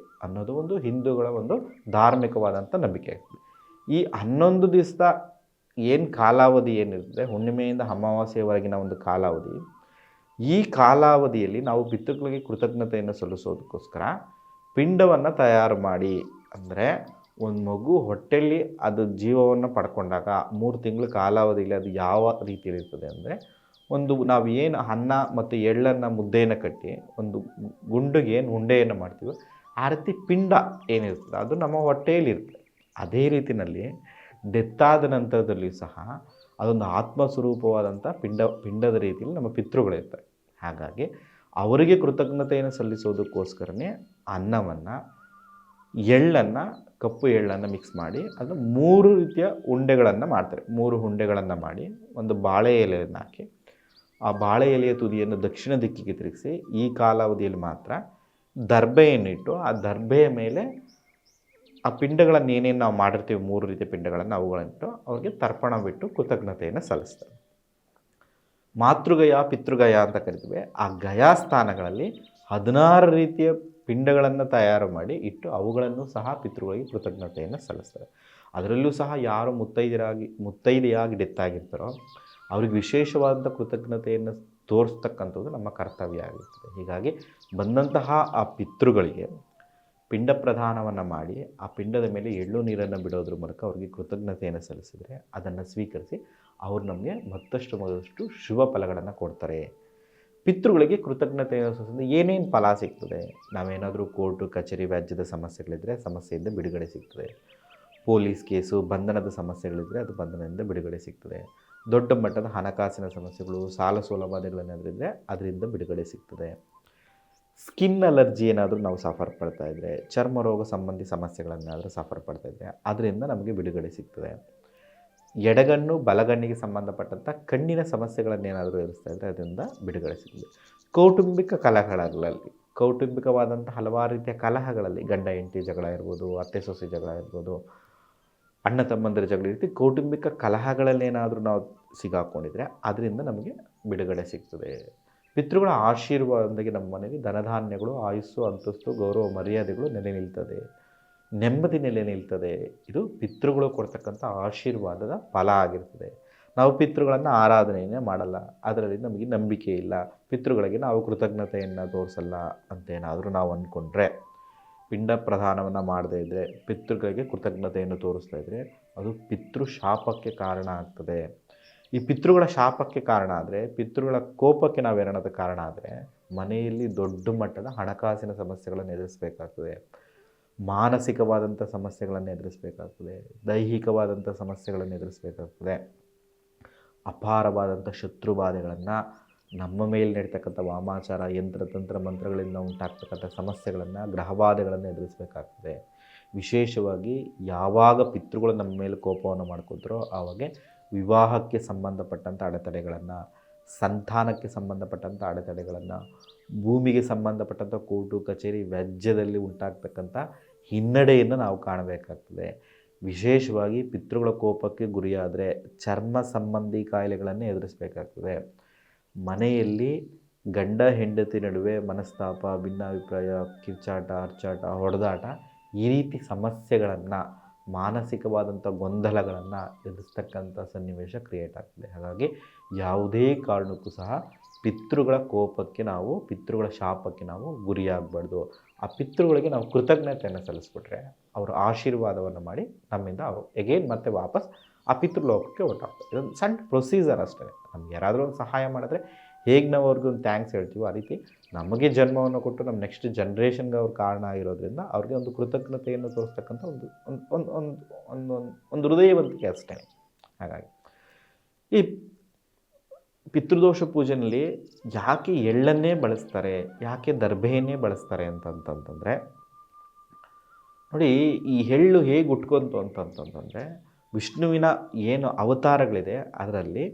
ಅನ್ನೋದು ಒಂದು ಹಿಂದೂಗಳ ಒಂದು ಧಾರ್ಮಿಕವಾದಂಥ ನಂಬಿಕೆ ಆಗ್ತದೆ. ಈ 11 ದಿವಸದ ಏನು ಕಾಲಾವಧಿ ಏನಿರ್ತದೆ ಹುಣ್ಣಿಮೆಯಿಂದ ಅಮಾವಾಸ್ಯೆವರೆಗಿನ ಒಂದು ಕಾಲಾವಧಿ, ಈ ಕಾಲಾವಧಿಯಲ್ಲಿ ನಾವು ಪಿತೃಗಳಿಗೆ ಕೃತಜ್ಞತೆಯನ್ನು ಸಲ್ಲಿಸೋದಕ್ಕೋಸ್ಕರ ಪಿಂಡವನ್ನು ತಯಾರು ಮಾಡಿ, ಅಂದರೆ ಒಂದು ಮಗು ಹೊಟ್ಟೆಯಲ್ಲಿ ಅದು ಜೀವವನ್ನು ಪಡ್ಕೊಂಡಾಗ 3 ತಿಂಗಳ ಕಾಲಾವಧಿಯಲ್ಲಿ ಅದು ಯಾವ ರೀತಿಯಲ್ಲಿ ಇರ್ತದೆ ಅಂದರೆ ಒಂದು ನಾವು ಏನು ಅನ್ನ ಮತ್ತು ಎಳ್ಳನ್ನು ಮುದ್ದೆಯನ್ನು ಕಟ್ಟಿ ಒಂದು ಗುಂಡಿಗೆ ಏನು ಉಂಡೆಯನ್ನು ಮಾಡ್ತೀವಿ ಆ ರೀತಿ ಪಿಂಡ ಏನಿರ್ತದೆ ಅದು ನಮ್ಮ ಹೊಟ್ಟೆಯಲ್ಲಿ ಇರ್ತದೆ. ಅದೇ ರೀತಿಯಲ್ಲಿ ಡೆತ್ತಾದ ನಂತರದಲ್ಲಿ ಸಹ ಅದೊಂದು ಆತ್ಮಸ್ವರೂಪವಾದಂಥ ಪಿಂಡದ ರೀತಿಯಲ್ಲಿ ನಮ್ಮ ಪಿತೃಗಳಿರ್ತಾರೆ. ಹಾಗಾಗಿ ಅವರಿಗೆ ಕೃತಜ್ಞತೆಯನ್ನು ಸಲ್ಲಿಸೋದಕ್ಕೋಸ್ಕರನೇ ಅನ್ನವನ್ನು ಎಳ್ಳನ್ನು ಕಪ್ಪು ಎಳ್ಳನ್ನು ಮಿಕ್ಸ್ ಮಾಡಿ ಅದು 3 ರೀತಿಯ ಉಂಡೆಗಳನ್ನು ಮಾಡ್ತಾರೆ. 3 ಉಂಡೆಗಳನ್ನು ಮಾಡಿ ಒಂದು ಬಾಳೆ ಎಲೆಯನ್ನು ಹಾಕಿ ಆ ಬಾಳೆ ಎಲೆಯ ತುದಿಯನ್ನು ದಕ್ಷಿಣ ದಿಕ್ಕಿಗೆ ತಿರುಗಿಸಿ ಈ ಕಾಲಾವಧಿಯಲ್ಲಿ ಮಾತ್ರ ದರ್ಬೆಯನ್ನಿಟ್ಟು ಆ ದರ್ಬೆಯ ಮೇಲೆ ಆ ಪಿಂಡಗಳನ್ನು ಏನೇನು ನಾವು ಮಾಡಿರ್ತೀವಿ 3 ರೀತಿಯ ಪಿಂಡಗಳನ್ನು ಅವುಗಳನ್ನಿಟ್ಟು ಅವ್ರಿಗೆ ತರ್ಪಣ ಬಿಟ್ಟು ಕೃತಜ್ಞತೆಯನ್ನು ಸಲ್ಲಿಸ್ತಾರೆ. ಮಾತೃಗಯ ಪಿತೃಗಯ ಅಂತ ಕರಿತೀವಿ. ಆ ಗಯಾ ಸ್ಥಾನಗಳಲ್ಲಿ 16 ರೀತಿಯ ಪಿಂಡಗಳನ್ನು ತಯಾರು ಮಾಡಿ ಇಟ್ಟು ಅವುಗಳನ್ನು ಸಹ ಪಿತೃಗಳಿಗೆ ಕೃತಜ್ಞತೆಯನ್ನು ಸಲ್ಲಿಸ್ತಾರೆ. ಅದರಲ್ಲೂ ಸಹ ಯಾರು ಮುತ್ತೈದೆಯಾಗಿ ಡೆತ್ತಾಗಿರ್ತಾರೋ ಅವ್ರಿಗೆ ವಿಶೇಷವಾದ ಕೃತಜ್ಞತೆಯನ್ನು ತೋರಿಸ್ತಕ್ಕಂಥದ್ದು ನಮ್ಮ ಕರ್ತವ್ಯ ಆಗಿರ್ತದೆ. ಹೀಗಾಗಿ ಬಂದಂತಹ ಆ ಪಿತೃಗಳಿಗೆ ಪಿಂಡ ಪ್ರದಾನವನ್ನು ಮಾಡಿ ಆ ಪಿಂಡದ ಮೇಲೆ ಎಳ್ಳು ನೀರನ್ನು ಬಿಡೋದ್ರ ಮೂಲಕ ಅವ್ರಿಗೆ ಕೃತಜ್ಞತೆಯನ್ನು ಸಲ್ಲಿಸಿದರೆ ಅದನ್ನು ಸ್ವೀಕರಿಸಿ ಅವರು ನಮಗೆ ಮತ್ತಷ್ಟು ಶುಭ ಫಲಗಳನ್ನು ಕೊಡ್ತಾರೆ. ಪಿತೃಗಳಿಗೆ ಕೃತಜ್ಞತೆಯನ್ನು ಸಲ್ಲಿಸಿದ್ರೆ ಏನೇನು ಫಲ ಸಿಗ್ತದೆ? ನಾವೇನಾದರೂ ಕೋರ್ಟು ಕಚೇರಿ ವ್ಯಾಜ್ಯದ ಸಮಸ್ಯೆಗಳಿದ್ದರೆ ಸಮಸ್ಯೆಯಿಂದ ಬಿಡುಗಡೆ ಸಿಗ್ತದೆ. ಪೊಲೀಸ್ ಕೇಸು ಬಂಧನದ ಸಮಸ್ಯೆಗಳಿದ್ದರೆ ಅದು ಬಂಧನದಿಂದ ಬಿಡುಗಡೆ ಸಿಗ್ತದೆ. ದೊಡ್ಡ ಮಟ್ಟದ ಹಣಕಾಸಿನ ಸಮಸ್ಯೆಗಳು ಸಾಲ ಸೌಲಭ್ಯಗಳೇನಾದರೂ ಇದ್ದರೆ ಅದರಿಂದ ಬಿಡುಗಡೆ ಸಿಗ್ತದೆ. ಸ್ಕಿನ್ ಅಲರ್ಜಿ ಏನಾದರೂ ನಾವು ಸಫರ್ ಪಡ್ತಾ ಇದ್ದರೆ, ಚರ್ಮ ರೋಗ ಸಂಬಂಧಿ ಸಮಸ್ಯೆಗಳನ್ನಾದರೂ ಸಫರ್ ಪಡ್ತಾ ಇದ್ದರೆ ಅದರಿಂದ ನಮಗೆ ಬಿಡುಗಡೆ ಸಿಗ್ತದೆ. ಎಡಗಣ್ಣು ಬಲಗಣ್ಣಿಗೆ ಸಂಬಂಧಪಟ್ಟಂಥ ಕಣ್ಣಿನ ಸಮಸ್ಯೆಗಳನ್ನೇನಾದರೂ ಎದುರಿಸ್ತಾ ಇದ್ದರೆ ಅದರಿಂದ ಬಿಡುಗಡೆ ಸಿಗ್ತದೆ. ಕೌಟುಂಬಿಕವಾದಂಥ ಹಲವಾರು ರೀತಿಯ ಕಲಹಗಳಲ್ಲಿ ಗಂಡ ಹೆಂಡತಿ ಜಗಳ ಇರ್ಬೋದು, ಅತ್ತೆ ಸೊಸೆ ಜಗಳ ಇರ್ಬೋದು, ಅಣ್ಣ ತಮ್ಮಂದಿರ ಜಗಳ ರೀತಿ ಕೌಟುಂಬಿಕ ಕಲಹಗಳಲ್ಲೇನಾದರೂ ನಾವು ಸಿಗಾಕೊಂಡಿದ್ರೆ ಅದರಿಂದ ನಮಗೆ ಬಿಡುಗಡೆ ಸಿಗ್ತದೆ. ಪಿತೃಗಳ ಆಶೀರ್ವಾದದೊಂದಿಗೆ ನಮ್ಮ ಮನೆಯಲ್ಲಿ ಧನಧಾನ್ಯಗಳು, ಆಯುಸ್ಸು, ಅಂತಸ್ತು, ಗೌರವ, ಮರ್ಯಾದೆಗಳು ನೆಲೆ ನಿಲ್ತದೆ, ನೆಮ್ಮದಿ ನೆಲೆ ನಿಲ್ತದೆ. ಇದು ಪಿತೃಗಳು ಕೊಡ್ತಕ್ಕಂಥ ಆಶೀರ್ವಾದದ ಫಲ ಆಗಿರ್ತದೆ. ನಾವು ಪಿತೃಗಳನ್ನು ಆರಾಧನೆಯೇ ಮಾಡಲ್ಲ, ಅದರಲ್ಲಿ ನಮಗೆ ನಂಬಿಕೆ ಇಲ್ಲ, ಪಿತೃಗಳಿಗೆ ನಾವು ಕೃತಜ್ಞತೆಯನ್ನು ತೋರಿಸಲ್ಲ ಅಂತೇನಾದರೂ ನಾವು ಅಂದ್ಕೊಂಡ್ರೆ, ಪಿಂಡ ಪ್ರದಾನವನ್ನು ಮಾಡದೇ ಇದ್ದರೆ, ಪಿತೃಗಳಿಗೆ ಕೃತಜ್ಞತೆಯನ್ನು ತೋರಿಸ್ತಾ ಇದ್ದರೆ ಅದು ಪಿತೃ ಶಾಪಕ್ಕೆ ಕಾರಣ ಆಗ್ತದೆ. ಈ ಪಿತೃಗಳ ಶಾಪಕ್ಕೆ ಕಾರಣ ಆದರೆ, ಪಿತೃಗಳ ಕೋಪಕ್ಕೆ ನಾವೇನಾದ ಕಾರಣ ಆದರೆ ಮನೆಯಲ್ಲಿ ದೊಡ್ಡ ಮಟ್ಟದ ಹಣಕಾಸಿನ ಸಮಸ್ಯೆಗಳನ್ನು ಎದುರಿಸಬೇಕಾಗ್ತದೆ, ಮಾನಸಿಕವಾದಂಥ ಸಮಸ್ಯೆಗಳನ್ನು ಎದುರಿಸಬೇಕಾಗ್ತದೆ, ದೈಹಿಕವಾದಂಥ ಸಮಸ್ಯೆಗಳನ್ನು ಎದುರಿಸಬೇಕಾಗ್ತದೆ. ಅಪಾರವಾದಂಥ ಶತ್ರುಬಾಧೆಗಳನ್ನು, ನಮ್ಮ ಮೇಲೆ ನಡೀತಕ್ಕಂಥ ವಾಮಾಚಾರ, ಯಂತ್ರತಂತ್ರ ಮಂತ್ರಗಳಿಂದ ಉಂಟಾಗ್ತಕ್ಕಂಥ ಸಮಸ್ಯೆಗಳನ್ನು, ಗ್ರಹಬಾಧೆಗಳನ್ನು ಎದುರಿಸಬೇಕಾಗ್ತದೆ. ವಿಶೇಷವಾಗಿ ಯಾವಾಗ ಪಿತೃಗಳು ನಮ್ಮ ಮೇಲೆ ಕೋಪವನ್ನು ಮಾಡ್ಕೊತಾರೋ ಆವಾಗ ವಿವಾಹಕ್ಕೆ ಸಂಬಂಧಪಟ್ಟಂಥ ಅಡೆತಡೆಗಳನ್ನು, ಸಂತಾನಕ್ಕೆ ಸಂಬಂಧಪಟ್ಟಂಥ ಅಡೆತಡೆಗಳನ್ನು, ಭೂಮಿಗೆ ಸಂಬಂಧಪಟ್ಟಂಥ ಕೋರ್ಟು ಕಚೇರಿ ವ್ಯಾಜ್ಯದಲ್ಲಿ ಉಂಟಾಗ್ತಕ್ಕಂಥ ಹಿನ್ನಡೆಯನ್ನು ನಾವು ಕಾಣಬೇಕಾಗ್ತದೆ. ವಿಶೇಷವಾಗಿ ಪಿತೃಗಳ ಕೋಪಕ್ಕೆ ಗುರಿಯಾದರೆ ಚರ್ಮ ಸಂಬಂಧಿ ಕಾಯಿಲೆಗಳನ್ನು ಎದುರಿಸಬೇಕಾಗ್ತದೆ. ಮನೆಯಲ್ಲಿ ಗಂಡ ಹೆಂಡತಿ ನಡುವೆ ಮನಸ್ತಾಪ, ಭಿನ್ನಾಭಿಪ್ರಾಯ, ಕಿರ್ಚಾಟ, ಅರ್ಚಾಟ, ಹೊಡೆದಾಟ ಈ ರೀತಿ ಸಮಸ್ಯೆಗಳನ್ನು, ಮಾನಸಿಕವಾದಂಥ ಗೊಂದಲಗಳನ್ನು ಎದುರಿಸ್ತಕ್ಕಂಥ ಸನ್ನಿವೇಶ ಕ್ರಿಯೇಟ್ ಆಗ್ತದೆ. ಹಾಗಾಗಿ ಯಾವುದೇ ಕಾರಣಕ್ಕೂ ಸಹ ಪಿತೃಗಳ ಕೋಪಕ್ಕೆ ನಾವು, ಪಿತೃಗಳ ಶಾಪಕ್ಕೆ ನಾವು ಗುರಿಯಾಗಬಾರ್ದು. ಆ ಪಿತೃಗಳಿಗೆ ನಾವು ಕೃತಜ್ಞತೆಯನ್ನು ಸಲ್ಲಿಸ್ಬಿಟ್ರೆ ಅವರು ಆಶೀರ್ವಾದವನ್ನು ಮಾಡಿ ನಮ್ಮಿಂದ ಅವರು ಎಗೇನ್ ಮತ್ತೆ ವಾಪಸ್ ಆ ಪಿತೃಲೋಕಕ್ಕೆ ಹೊರಟಾಗ್ತದೆ. ಇದೊಂದು ಸಣ್ಣ ಪ್ರೊಸೀಜರ್ ಅಷ್ಟೇ. ನಮ್ಗೆ ಯಾರಾದರೂ ಒಂದು ಸಹಾಯ ಮಾಡಿದ್ರೆ ಹೇಗೆ ನಾವು ಅವ್ರಿಗೆ ಒಂದು ಥ್ಯಾಂಕ್ಸ್ ಹೇಳ್ತೀವೋ ಆ ರೀತಿ ನಮಗೆ ಜನ್ಮವನ್ನು ಕೊಟ್ಟು ನಮ್ಮ ನೆಕ್ಸ್ಟ್ ಜನ್ರೇಷನ್ಗೆ ಅವ್ರು ಕಾರಣ ಆಗಿರೋದ್ರಿಂದ ಅವ್ರಿಗೆ ಒಂದು ಕೃತಜ್ಞತೆಯನ್ನು ತೋರಿಸ್ತಕ್ಕಂಥ ಒಂದು ಒಂದು ಒಂದು ಒಂದು ಒಂದು ಹೃದಯವಂತಿಕೆ ಅಷ್ಟೇ. ಹಾಗಾಗಿ ಈ ಪಿತೃದೋಷ ಪೂಜೆಯಲ್ಲಿ ಯಾಕೆ ಎಳ್ಳನ್ನೇ ಬಳಸ್ತಾರೆ, ಯಾಕೆ ದರ್ಭೆಯನ್ನೇ ಬಳಸ್ತಾರೆ ಅಂತಂತಂದರೆ ನೋಡಿ, ಈ ಎಳ್ಳು ಹೇಗೆ ಉಟ್ಕೊಂತು ಅಂತಂತಂದರೆ ವಿಷ್ಣುವಿನ ಏನು ಅವತಾರಗಳಿದೆ ಅದರಲ್ಲಿ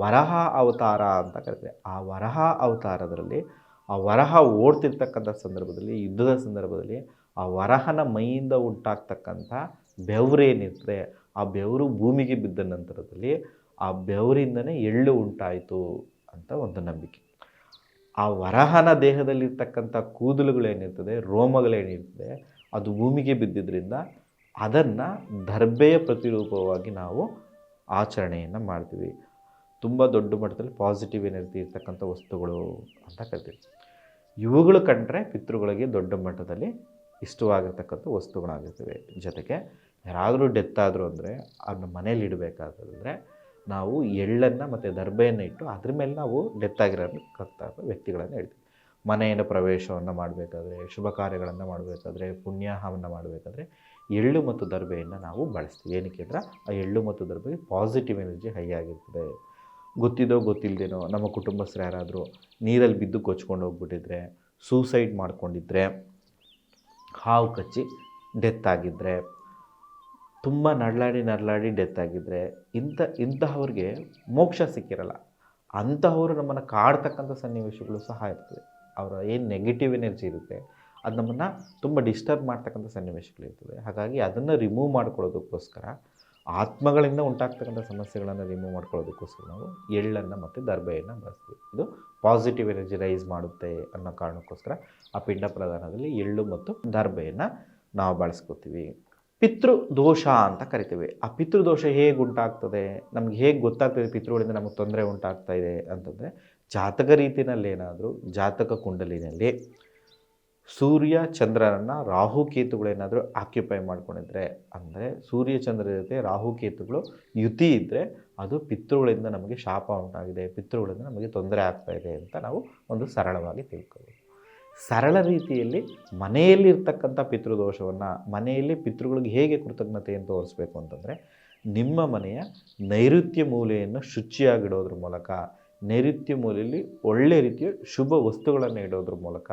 ವರಹ ಅವತಾರ ಅಂತ ಕರೀತಾರೆ. ಆ ವರಹ ಅವತಾರದಲ್ಲಿ ಆ ವರಹ ಓಡ್ತಿರ್ತಕ್ಕಂಥ ಸಂದರ್ಭದಲ್ಲಿ, ಯುದ್ಧದ ಸಂದರ್ಭದಲ್ಲಿ ಆ ವರಹನ ಮೈಯಿಂದ ಉಂಟಾಗ್ತಕ್ಕಂಥ ಬೆವರೇನಿರ್ತದೆ, ಆ ಬೆವರು ಭೂಮಿಗೆ ಬಿದ್ದ ನಂತರದಲ್ಲಿ ಆ ಬೆವರಿಂದನೇ ಎಳ್ಳು ಉಂಟಾಯಿತು ಅಂತ ಒಂದು ನಂಬಿಕೆ. ಆ ವರಹನ ದೇಹದಲ್ಲಿರ್ತಕ್ಕಂಥ ಕೂದಲುಗಳೇನಿರ್ತದೆ, ರೋಮಗಳೇನಿರ್ತದೆ, ಅದು ಭೂಮಿಗೆ ಬಿದ್ದಿದ್ದರಿಂದ ಅದನ್ನು ದರ್ಭೆಯ ಪ್ರತಿರೂಪವಾಗಿ ನಾವು ಆಚರಣೆಯನ್ನು ಮಾಡ್ತೀವಿ. ತುಂಬ ದೊಡ್ಡ ಮಟ್ಟದಲ್ಲಿ ಪಾಸಿಟಿವ್ ಎನರ್ಜಿ ಇರ್ತಕ್ಕಂಥ ವಸ್ತುಗಳು ಅಂತ ಕರಿತೀವಿ. ಇವುಗಳು ಕಂಡ್ರೆ ಪಿತೃಗಳಿಗೆ ದೊಡ್ಡ ಮಟ್ಟದಲ್ಲಿ ಇಷ್ಟವಾಗಿರ್ತಕ್ಕಂಥ ವಸ್ತುಗಳಾಗಿರ್ತವೆ. ಜೊತೆಗೆ ಯಾರಾದರೂ ಡೆತ್ ಆದರು ಅಂದರೆ ಅವ್ರನ್ನ ಮನೇಲಿ ಇಡಬೇಕಾದ್ರೆ ನಾವು ಎಳ್ಳನ್ನು ಮತ್ತು ದರ್ಭೆಯನ್ನು ಇಟ್ಟು ಅದ್ರ ಮೇಲೆ ನಾವು ಡೆತ್ ಆಗಿರೋಕ್ಕಂಥ ವ್ಯಕ್ತಿಗಳನ್ನು ಹೇಳ್ತೀವಿ. ಮನೆಯ ಪ್ರವೇಶವನ್ನು ಮಾಡಬೇಕಾದ್ರೆ, ಶುಭ ಕಾರ್ಯಗಳನ್ನು ಮಾಡಬೇಕಾದ್ರೆ, ಪುಣ್ಯಾಹವನ್ನು ಮಾಡಬೇಕಾದ್ರೆ ಎಳ್ಳು ಮತ್ತು ದರ್ಭೆಯನ್ನು ನಾವು ಬಳಸ್ತೀವಿ. ಏನಕ್ಕೆ ಅಂದರೆ ಆ ಎಳ್ಳು ಮತ್ತು ದರ್ಭೆಗೆ ಪಾಸಿಟಿವ್ ಎನರ್ಜಿ ಹೈ ಆಗಿರ್ತದೆ. ಗೊತ್ತಿದ್ದೋ ಗೊತ್ತಿಲ್ಲದೇನೋ ನಮ್ಮ ಕುಟುಂಬಸ್ಥರು ಯಾರಾದರೂ ನೀರಲ್ಲಿ ಬಿದ್ದು ಕೊಚ್ಕೊಂಡು ಹೋಗ್ಬಿಟ್ಟಿದ್ರೆ, ಸೂಸೈಡ್ ಮಾಡ್ಕೊಂಡಿದ್ರೆ, ಹಾವು ಕಚ್ಚಿ ಡೆತ್ ಆಗಿದ್ದರೆ, ತುಂಬ ನರಳಾಡಿ ಡೆತ್ ಆಗಿದ್ದರೆ, ಇಂತಹವ್ರಿಗೆ ಮೋಕ್ಷ ಸಿಕ್ಕಿರಲ್ಲ. ಅಂತಹವರು ನಮ್ಮನ್ನು ಕಾಡ್ತಕ್ಕಂಥ ಸನ್ನಿವೇಶಗಳು ಸಹ ಇರ್ತದೆ. ಅವರ ಏನು ನೆಗೆಟಿವ್ ಎನರ್ಜಿ ಇರುತ್ತೆ ಅದು ನಮ್ಮನ್ನು ತುಂಬ ಡಿಸ್ಟರ್ಬ್ ಮಾಡ್ತಕ್ಕಂಥ ಸನ್ನಿವೇಶಗಳಿರ್ತದೆ. ಹಾಗಾಗಿ ಅದನ್ನು ರಿಮೂವ್ ಮಾಡ್ಕೊಳ್ಳೋದಕ್ಕೋಸ್ಕರ, ಆತ್ಮಗಳಿಂದ ಉಂಟಾಗ್ತಕ್ಕಂಥ ಸಮಸ್ಯೆಗಳನ್ನು ರಿಮೂವ್ ಮಾಡ್ಕೊಳ್ಳೋದಕ್ಕೋಸ್ಕರ ನಾವು ಎಳ್ಳನ್ನು ಮತ್ತು ದರ್ಭೆಯನ್ನು ಬಳಸ್ತೀವಿ. ಇದು ಪಾಸಿಟಿವ್ ಎನರ್ಜಿ ರೈಸ್ ಮಾಡುತ್ತೆ ಅನ್ನೋ ಕಾರಣಕ್ಕೋಸ್ಕರ ಆ ಪಿಂಡ ಪ್ರದಾನದಲ್ಲಿ ಎಳ್ಳು ಮತ್ತು ದರ್ಭೆಯನ್ನು ನಾವು ಬಳಸ್ಕೋತೀವಿ. ಪಿತೃದೋಷ ಅಂತ ಕರಿತೀವಿ. ಆ ಪಿತೃದೋಷ ಹೇಗೆ ಉಂಟಾಗ್ತದೆ, ನಮ್ಗೆ ಹೇಗೆ ಗೊತ್ತಾಗ್ತದೆ ಪಿತೃಗಳಿಂದ ನಮಗೆ ತೊಂದರೆ ಉಂಟಾಗ್ತಾ ಇದೆ ಅಂತಂದರೆ, ಜಾತಕ ರೀತಿಯಲ್ಲಿ ಏನಾದರೂ ಜಾತಕ ಕುಂಡಲಿನಲ್ಲಿ ಸೂರ್ಯ ಚಂದ್ರನನ್ನು ರಾಹುಕೇತುಗಳೇನಾದರೂ ಆಕ್ಯುಪೈ ಮಾಡ್ಕೊಂಡಿದ್ರೆ, ಅಂದರೆ ಸೂರ್ಯ ಚಂದ್ರ ಜೊತೆ ರಾಹುಕೇತುಗಳು ಯುತಿ ಇದ್ದರೆ ಅದು ಪಿತೃಗಳಿಂದ ನಮಗೆ ಶಾಪ ಉಂಟಾಗಿದೆ, ಪಿತೃಗಳಿಂದ ನಮಗೆ ತೊಂದರೆ ಆಗ್ತಾಯಿದೆ ಅಂತ ನಾವು ಒಂದು ಸರಳವಾಗಿ ತಿಳ್ಕೋಬೇಕು. ಸರಳ ರೀತಿಯಲ್ಲಿ ಮನೆಯಲ್ಲಿರ್ತಕ್ಕಂಥ ಪಿತೃದೋಷವನ್ನು, ಮನೆಯಲ್ಲಿ ಪಿತೃಗಳಿಗೆ ಹೇಗೆ ಕೃತಜ್ಞತೆಯನ್ನು ತೋರಿಸ್ಬೇಕು ಅಂತಂದರೆ, ನಿಮ್ಮ ಮನೆಯ ನೈಋತ್ಯ ಮೂಲೆಯನ್ನು ಶುಚಿಯಾಗಿಡೋದ್ರ ಮೂಲಕ, ನೈಋತ್ಯ ಮೂಲೆಯಲ್ಲಿ ಒಳ್ಳೆ ರೀತಿಯ ಶುಭ ವಸ್ತುಗಳನ್ನು ಇಡೋದ್ರ ಮೂಲಕ,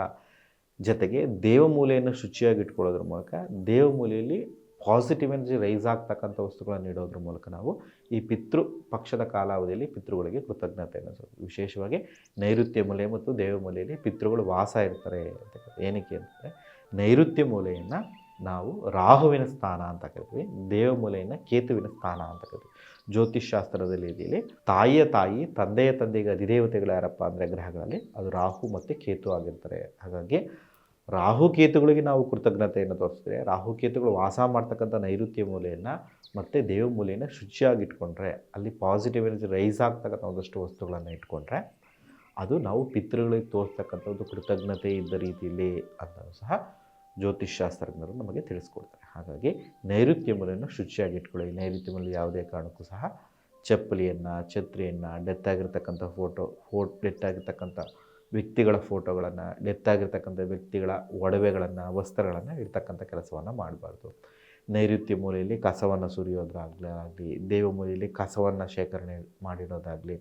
ಜೊತೆಗೆ ದೇವಮೂಲೆಯನ್ನು ಶುಚಿಯಾಗಿಟ್ಕೊಳ್ಳೋದ್ರ ಮೂಲಕ, ದೇವಮೂಲೆಯಲ್ಲಿ ಪಾಸಿಟಿವ್ ಎನರ್ಜಿ ರೈಸ್ ಆಗ್ತಕ್ಕಂಥ ವಸ್ತುಗಳನ್ನು ಇಡೋದ್ರ ಮೂಲಕ ನಾವು ಈ ಪಿತೃ ಪಕ್ಷದ ಕಾಲಾವಧಿಯಲ್ಲಿ ಪಿತೃಗಳಿಗೆ ಕೃತಜ್ಞತೆಯನ್ನು ವಿಶೇಷವಾಗಿ ನೈಋತ್ಯ ಮೂಲೆ ಮತ್ತು ದೇವಮೂಲೆಯಲ್ಲಿ ಪಿತೃಗಳು ವಾಸ ಇರ್ತಾರೆ ಅಂತ. ಏನಕ್ಕೆ ಅಂತಂದರೆ, ನೈಋತ್ಯ ಮೂಲೆಯನ್ನು ನಾವು ರಾಹುವಿನ ಸ್ಥಾನ ಅಂತ ಕರಿತೀವಿ, ದೇವಮೂಲೆಯನ್ನು ಕೇತುವಿನ ಸ್ಥಾನ ಅಂತ ಕರಿತೀವಿ. ಜ್ಯೋತಿಷ್ ಶಾಸ್ತ್ರದಲ್ಲಿ ಇದೆಯಲ್ಲಿ ತಾಯಿ ತಂದೆಯ ತಂದೆಗೆ ಅಧಿದೇವತೆಗಳು ಯಾರಪ್ಪ ಅಂದರೆ ಗ್ರಹಗಳಲ್ಲಿ ಅದು ರಾಹು ಮತ್ತು ಕೇತು ಆಗಿರ್ತಾರೆ. ಹಾಗಾಗಿ ರಾಹುಕೇತುಗಳಿಗೆ ನಾವು ಕೃತಜ್ಞತೆಯನ್ನು ತೋರಿಸಿದ್ರೆ, ರಾಹುಕೇತುಗಳು ವಾಸ ಮಾಡ್ತಕ್ಕಂಥ ನೈಋತ್ಯ ಮೂಲೆಯನ್ನು ಮತ್ತು ದೇವಮೂಲೆಯನ್ನು ಶುಚಿಯಾಗಿಟ್ಕೊಂಡ್ರೆ, ಅಲ್ಲಿ ಪಾಸಿಟಿವ್ ಎನರ್ಜಿ ರೈಸ್ ಆಗ್ತಕ್ಕಂಥ ಒಂದಷ್ಟು ವಸ್ತುಗಳನ್ನು ಇಟ್ಕೊಂಡ್ರೆ ಅದು ನಾವು ಪಿತೃಗಳಿಗೆ ತೋರಿಸ್ತಕ್ಕಂಥ ಒಂದು ಕೃತಜ್ಞತೆ ಇದ್ದ ರೀತಿಯಲ್ಲಿ ಅಂತ ಸಹ ಜ್ಯೋತಿಷ್ ಶಾಸ್ತ್ರಜ್ಞರು ನಮಗೆ ತಿಳಿಸ್ಕೊಡ್ತಾರೆ. ಹಾಗಾಗಿ ನೈಋತ್ಯ ಮೂಲೆಯನ್ನು ಶುಚಿಯಾಗಿಟ್ಕೊಳ್ಳಿ. ನೈಋತ್ಯ ಮೂಲೆ ಯಾವುದೇ ಕಾರಣಕ್ಕೂ ಸಹ ಚಪ್ಪಲಿಯನ್ನು, ಛತ್ರಿಯನ್ನು, ಡೆತ್ ಆಗಿರ್ತಕ್ಕಂಥ ಡೆತ್ ಆಗಿರ್ತಕ್ಕಂಥ ವ್ಯಕ್ತಿಗಳ ಫೋಟೋಗಳನ್ನು, ಡೆತ್ ಆಗಿರ್ತಕ್ಕಂಥ ವ್ಯಕ್ತಿಗಳ ಒಡವೆಗಳನ್ನು, ವಸ್ತ್ರಗಳನ್ನು ಇಡ್ತಕ್ಕಂಥ ಕೆಲಸವನ್ನು ಮಾಡಬಾರ್ದು. ನೈಋತ್ಯ ಮೂಲೆಯಲ್ಲಿ ಕಸವನ್ನು ಸುರಿಯೋದಾಗಲಿ, ದೇವಮೂಲೆಯಲ್ಲಿ ಕಸವನ್ನು ಶೇಖರಣೆ ಮಾಡಿಡೋದಾಗಲಿ,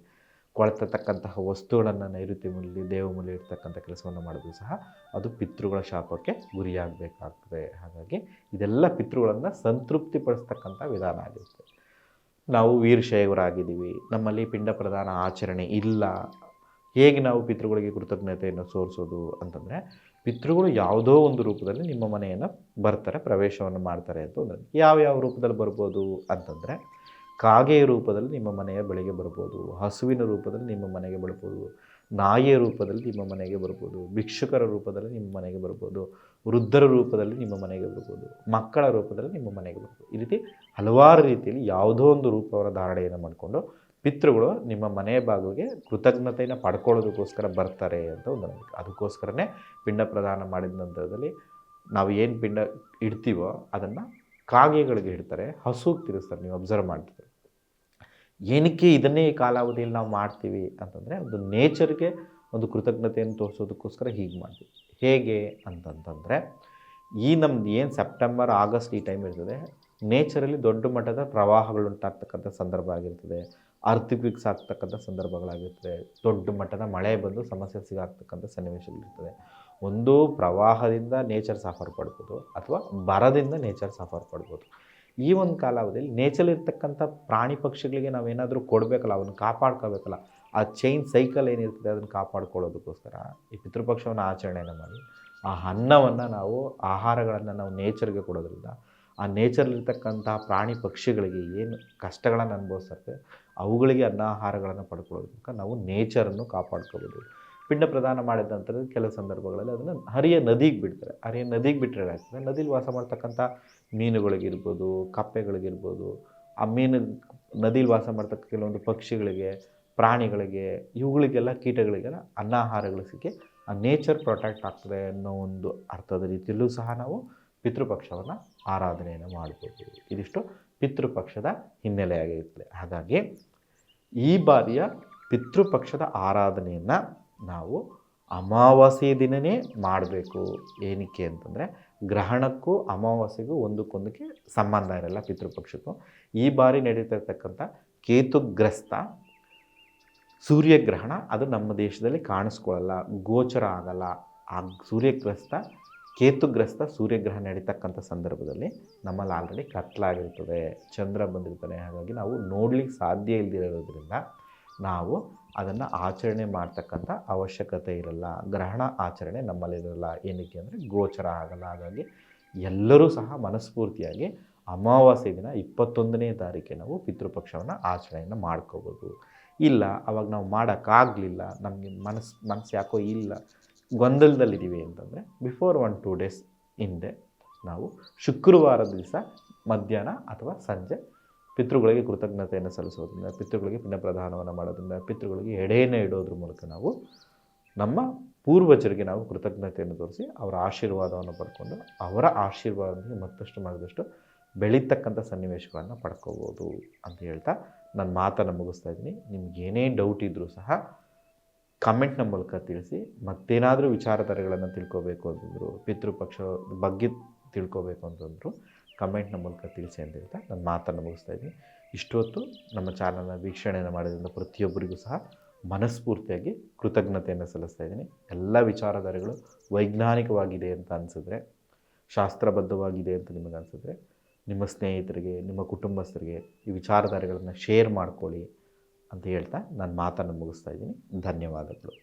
ಕೊಳ್ತಕ್ಕಂತಹ ವಸ್ತುಗಳನ್ನು ನೈಋತ್ಯ ಮೂಲೆಯಲ್ಲಿ ದೇವಮೂಲೆ ಇರ್ತಕ್ಕಂಥ ಕೆಲಸವನ್ನು ಮಾಡೋದು ಸಹ ಅದು ಪಿತೃಗಳ ಶಾಪಕ್ಕೆ ಗುರಿಯಾಗಬೇಕಾಗ್ತದೆ. ಹಾಗಾಗಿ ಇದೆಲ್ಲ ಪಿತೃಗಳನ್ನು ಸಂತೃಪ್ತಿಪಡಿಸ್ತಕ್ಕಂಥ ವಿಧಾನ ಆಗಿರುತ್ತೆ. ನಾವು ವೀರಶೈವರಾಗಿದ್ದೀವಿ, ನಮ್ಮಲ್ಲಿ ಪಿಂಡ ಪ್ರದಾನ ಆಚರಣೆ ಇಲ್ಲ, ಹೇಗೆ ನಾವು ಪಿತೃಗಳಿಗೆ ಕೃತಜ್ಞತೆಯನ್ನು ತೋರಿಸೋದು ಅಂತಂದರೆ, ಪಿತೃಗಳು ಯಾವುದೋ ಒಂದು ರೂಪದಲ್ಲಿ ನಿಮ್ಮ ಮನೆಯನ್ನು ಬರ್ತಾರೆ, ಪ್ರವೇಶವನ್ನು ಮಾಡ್ತಾರೆ ಅಂತ ಒಂದು. ಯಾವ ರೂಪದಲ್ಲಿ ಬರ್ಬೋದು ಅಂತಂದರೆ, ಕಾಗೆಯ ರೂಪದಲ್ಲಿ ನಿಮ್ಮ ಮನೆಯ ಬಳಿಗೆ ಬರ್ಬೋದು, ಹಸುವಿನ ರೂಪದಲ್ಲಿ ನಿಮ್ಮ ಮನೆಗೆ ಬರ್ಬೋದು, ನಾಯಿಯ ರೂಪದಲ್ಲಿ ನಿಮ್ಮ ಮನೆಗೆ ಬರ್ಬೋದು, ಭಿಕ್ಷುಕರ ರೂಪದಲ್ಲಿ ನಿಮ್ಮ ಮನೆಗೆ ಬರ್ಬೋದು, ವೃದ್ಧರ ರೂಪದಲ್ಲಿ ನಿಮ್ಮ ಮನೆಗೆ ಬರ್ಬೋದು, ಮಕ್ಕಳ ರೂಪದಲ್ಲಿ ನಿಮ್ಮ ಮನೆಗೆ ಬರ್ಬೋದು. ಈ ರೀತಿ ಹಲವಾರು ರೀತಿಯಲ್ಲಿ ಯಾವುದೋ ಒಂದು ರೂಪವನ್ನು ಧಾರಣೆಯನ್ನು ಮಾಡಿಕೊಂಡು ಪಿತೃಗಳು ನಿಮ್ಮ ಮನೆಯ ಬಾಗಿಲಿಗೆ ಕೃತಜ್ಞತೆಯನ್ನು ಪಡ್ಕೊಳ್ಳೋದಕ್ಕೋಸ್ಕರ ಬರ್ತಾರೆ ಅಂತ ಒಂದು ನಂಬಿಕೆ. ಅದಕ್ಕೋಸ್ಕರನೇ ಪಿಂಡ ಪ್ರದಾನ ಮಾಡಿದ ನಂತರದಲ್ಲಿ ನಾವು ಏನು ಪಿಂಡ ಇಡ್ತೀವೋ ಅದನ್ನು ಕಾಗೆಗಳಿಗೆ ಇಡ್ತಾರೆ, ಹಸುಗೆ ತಿರುಗಿಸ್ತಾರೆ. ನೀವು ಅಬ್ಸರ್ವ್ ಮಾಡ್ತೀರಿ. ಏನಕ್ಕೆ ಇದನ್ನೇ ಈ ಕಾಲಾವಧಿಯಲ್ಲಿ ನಾವು ಮಾಡ್ತೀವಿ ಅಂತಂದರೆ, ಒಂದು ನೇಚರ್ಗೆ ಒಂದು ಕೃತಜ್ಞತೆಯನ್ನು ತೋರಿಸೋದಕ್ಕೋಸ್ಕರ ಹೀಗೆ ಮಾಡ್ತೀವಿ. ಹೇಗೆ ಅಂತಂತಂದರೆ, ಈ ನಮ್ದು ಏನು ಸೆಪ್ಟೆಂಬರ್, ಆಗಸ್ಟ್ ಈ ಟೈಮ್ ಇರ್ತದೆ, ನೇಚರಲ್ಲಿ ದೊಡ್ಡ ಮಟ್ಟದ ಪ್ರವಾಹಗಳು ಉಂಟಾಗ್ತಕ್ಕಂಥ ಸಂದರ್ಭ ಆಗಿರ್ತದೆ, ಅರ್ಥಕ್ವಿಕ್ಸ್ ಆಗ್ತಕ್ಕಂಥ ಸಂದರ್ಭಗಳಾಗಿರ್ತದೆ, ದೊಡ್ಡ ಮಟ್ಟದ ಮಳೆ ಬಂದು ಸಮಸ್ಯೆ ಸಿಗಾಗ್ತಕ್ಕಂಥ ಸನ್ನಿವೇಶಗಳಿರ್ತದೆ. ಒಂದು ಪ್ರವಾಹದಿಂದ ನೇಚರ್ ಸಫರ್ ಪಡ್ಬೋದು, ಅಥವಾ ಬರದಿಂದ ನೇಚರ್ ಸಫರ್ ಪಡ್ಬೋದು. ಈ ಒಂದು ಕಾಲಾವಧಿಯಲ್ಲಿ ನೇಚರಲ್ಲಿರ್ತಕ್ಕಂಥ ಪ್ರಾಣಿ ಪಕ್ಷಿಗಳಿಗೆ ನಾವೇನಾದರೂ ಕೊಡಬೇಕಲ್ಲ, ಅವನ್ನ ಕಾಪಾಡ್ಕೋಬೇಕಲ್ಲ, ಆ ಚೈನ್ ಸೈಕಲ್ ಏನಿರ್ತದೆ ಅದನ್ನು ಕಾಪಾಡ್ಕೊಳ್ಳೋದಕ್ಕೋಸ್ಕರ ಈ ಪಿತೃಪಕ್ಷವನ್ನು ಆಚರಣೆಯನ್ನು ಮಾಡಿ, ಆ ಅನ್ನವನ್ನು ನಾವು, ಆಹಾರಗಳನ್ನು ನಾವು ನೇಚರ್ಗೆ ಕೊಡೋದ್ರಿಂದ ಆ ನೇಚರಲ್ಲಿರ್ತಕ್ಕಂಥ ಪ್ರಾಣಿ ಪಕ್ಷಿಗಳಿಗೆ ಏನು ಕಷ್ಟಗಳನ್ನು ಅನುಭವಿಸ್ತದೆ ಅವುಗಳಿಗೆ ಅನ್ನ ಆಹಾರಗಳನ್ನು ಪಡ್ಕೊಳ್ಳೋದಕ್ಕೆ ನಾವು ನೇಚರನ್ನು ಕಾಪಾಡ್ಕೋಬೋದು. ಪಿಂಡ ಪ್ರದಾನ ಮಾಡಿದ ನಂತರ ಕೆಲವು ಸಂದರ್ಭಗಳಲ್ಲಿ ಅದನ್ನು ಹರಿಯ ನದಿಗೆ ಬಿಡ್ತಾರೆ. ಹರಿಯ ನದಿಗೆ ಬಿಟ್ಟರೆ ಏನಾಗ್ತದೆ, ನದಿಲಿ ವಾಸ ಮಾಡ್ತಕ್ಕಂಥ ಮೀನುಗಳಿಗಿರ್ಬೋದು, ಕಪ್ಪೆಗಳಿಗಿರ್ಬೋದು, ಆ ಮೀನು ನದಿಲಿ ವಾಸ ಮಾಡ್ತಕ್ಕ ಕೆಲವೊಂದು ಪಕ್ಷಿಗಳಿಗೆ, ಪ್ರಾಣಿಗಳಿಗೆ, ಇವುಗಳಿಗೆಲ್ಲ ಕೀಟಗಳಿಗೆಲ್ಲ ಅನ್ನ ಆಹಾರಗಳು ಸಿಕ್ಕಿ ಆ ನೇಚರ್ ಪ್ರೊಟೆಕ್ಟ್ ಆಗ್ತದೆ ಅನ್ನೋ ಒಂದು ಅರ್ಥದ ರೀತಿಯಲ್ಲೂ ಸಹ ನಾವು ಪಿತೃಪಕ್ಷವನ್ನು ಆರಾಧನೆಯನ್ನು ಮಾಡ್ಬೋದು. ಇದಿಷ್ಟು ಪಿತೃಪಕ್ಷದ ಹಿನ್ನೆಲೆಯಾಗಿರ್ತದೆ. ಹಾಗಾಗಿ ಈ ಬಾರಿಯ ಪಿತೃಪಕ್ಷದ ಆರಾಧನೆಯನ್ನು ನಾವು ಅಮಾವಾಸ್ಯೆ ದಿನವೇ ಮಾಡಬೇಕು. ಏನಕ್ಕೆ ಅಂತಂದರೆ, ಗ್ರಹಣಕ್ಕೂ ಅಮಾವಾಸ್ಯೆಗೂ ಒಂದಕ್ಕೊಂದಕ್ಕೆ ಸಂಬಂಧ ಇರಲ್ಲ ಪಿತೃಪಕ್ಷಕ್ಕೂ. ಈ ಬಾರಿ ನಡೀತಿರ್ತಕ್ಕಂಥ ಕೇತುಗ್ರಸ್ತ ಸೂರ್ಯಗ್ರಹಣ ಅದು ನಮ್ಮ ದೇಶದಲ್ಲಿ ಕಾಣಿಸ್ಕೊಳ್ಳಲ್ಲ, ಗೋಚರ ಆಗಲ್ಲ. ಆ ಸೂರ್ಯಗ್ರಸ್ತ, ಕೇತುಗ್ರಸ್ತ ಸೂರ್ಯಗ್ರಹಣ ನಡೀತಕ್ಕಂಥ ಸಂದರ್ಭದಲ್ಲಿ ನಮ್ಮಲ್ಲಿ ಆಲ್ರೆಡಿ ಕತ್ತಲಾಗಿರ್ತದೆ, ಚಂದ್ರ ಬಂದಿರ್ತಾನೆ. ಹಾಗಾಗಿ ನಾವು ನೋಡ್ಲಿಕ್ಕೆ ಸಾಧ್ಯ ಇಲ್ಲದಿರೋದ್ರಿಂದ ನಾವು ಅದನ್ನು ಆಚರಣೆ ಮಾಡ್ತಕ್ಕಂಥ ಅವಶ್ಯಕತೆ ಇರಲ್ಲ. ಗ್ರಹಣ ಆಚರಣೆ ನಮ್ಮಲ್ಲಿರಲ್ಲ. ಏನಕ್ಕೆ ಅಂದರೆ ಗೋಚರ ಆಗಲ್ಲ. ಹಾಗಾಗಿ ಎಲ್ಲರೂ ಸಹ ಮನಸ್ಫೂರ್ತಿಯಾಗಿ ಅಮಾವಾಸ್ಯೆ ದಿನ 21ನೇ ತಾರೀಕಿಗೆ ನಾವು ಪಿತೃಪಕ್ಷವನ್ನು ಆಚರಣೆಯನ್ನು ಮಾಡ್ಕೋಬೋದು. ಇಲ್ಲ ಅವಾಗ ನಾವು ಮಾಡೋಕ್ಕಾಗಲಿಲ್ಲ, ನಮಗೆ ಮನಸ್ಸು ಯಾಕೋ ಇಲ್ಲ, ಗೊಂದಲದಲ್ಲಿದ್ದೀವಿ ಅಂತಂದರೆ ಬಿಫೋರ್ 1-2 ಡೇಸ್ ಹಿಂದೆ ನಾವು ಶುಕ್ರವಾರದ ದಿವಸ ಮಧ್ಯಾಹ್ನ ಅಥವಾ ಸಂಜೆ ಪಿತೃಗಳಿಗೆ ಕೃತಜ್ಞತೆಯನ್ನು ಸಲ್ಲಿಸೋದ್ರಿಂದ, ಪಿತೃಗಳಿಗೆ ಪಿಂಡ ಪ್ರದಾನವನ್ನು ಮಾಡೋದ್ರಿಂದ, ಪಿತೃಗಳಿಗೆ ಎಡೆಯನ್ನು ಇಡೋದ್ರ ಮೂಲಕ ನಾವು ನಮ್ಮ ಪೂರ್ವಜರಿಗೆ ನಾವು ಕೃತಜ್ಞತೆಯನ್ನು ತೋರಿಸಿ ಅವರ ಆಶೀರ್ವಾದವನ್ನು ಪಡ್ಕೊಂಡು ಅವರ ಆಶೀರ್ವಾದಕ್ಕೆ ಮತ್ತಷ್ಟು ಮಾಡಿದಷ್ಟು ಬೆಳೀತಕ್ಕಂಥ ಸನ್ನಿವೇಶಗಳನ್ನು ಪಡ್ಕೋಬೋದು ಅಂತ ಹೇಳ್ತಾ ನನ್ನ ಮಾತನ್ನು ಮುಗಿಸ್ತಾ ಇದ್ದೀನಿ. ನಿಮ್ಗೆ ಏನೇ ಡೌಟ್ ಇದ್ದರೂ ಸಹ ಕಮೆಂಟ್ನ ಮೂಲಕ ತಿಳಿಸಿ. ಮತ್ತೇನಾದರೂ ವಿಚಾರಧಾರೆಗಳನ್ನು ತಿಳ್ಕೋಬೇಕು ಅಂತಂದರು, ಪಿತೃಪಕ್ಷ ಬಗ್ಗೆ ತಿಳ್ಕೋಬೇಕು ಅಂತಂದರು ಕಮೆಂಟ್ನ ಮೂಲಕ ತಿಳಿಸಿ ಅಂತ ಹೇಳ್ತಾ ನನ್ನ ಮಾತನ್ನು ಮುಗಿಸ್ತಾ ಇದ್ದೀನಿ. ಇಷ್ಟೊತ್ತು ನಮ್ಮ ಚಾನಲ್ನ ವೀಕ್ಷಣೆಯನ್ನು ಮಾಡೋದ್ರಿಂದ ಪ್ರತಿಯೊಬ್ಬರಿಗೂ ಸಹ ಮನಸ್ಫೂರ್ತಿಯಾಗಿ ಕೃತಜ್ಞತೆಯನ್ನು ಸಲ್ಲಿಸ್ತಾ ಇದ್ದೀನಿ. ಎಲ್ಲ ವಿಚಾರಧಾರೆಗಳು ವೈಜ್ಞಾನಿಕವಾಗಿದೆ ಅಂತ ಅನಿಸಿದ್ರೆ, ಶಾಸ್ತ್ರಬದ್ಧವಾಗಿದೆ ಅಂತ ನಿಮಗೆ ಅನಿಸಿದ್ರೆ, ನಿಮ್ಮ ಸ್ನೇಹಿತರಿಗೆ, ನಿಮ್ಮ ಕುಟುಂಬಸ್ಥರಿಗೆ ಈ ವಿಚಾರಧಾರೆಗಳನ್ನು ಶೇರ್ ಮಾಡ್ಕೊಳ್ಳಿ ಅಂತ ಹೇಳ್ತಾ ನಾನು ಮಾತನ್ನು ಮುಗಿಸ್ತಾ ಇದ್ದೀನಿ. ಧನ್ಯವಾದಗಳು.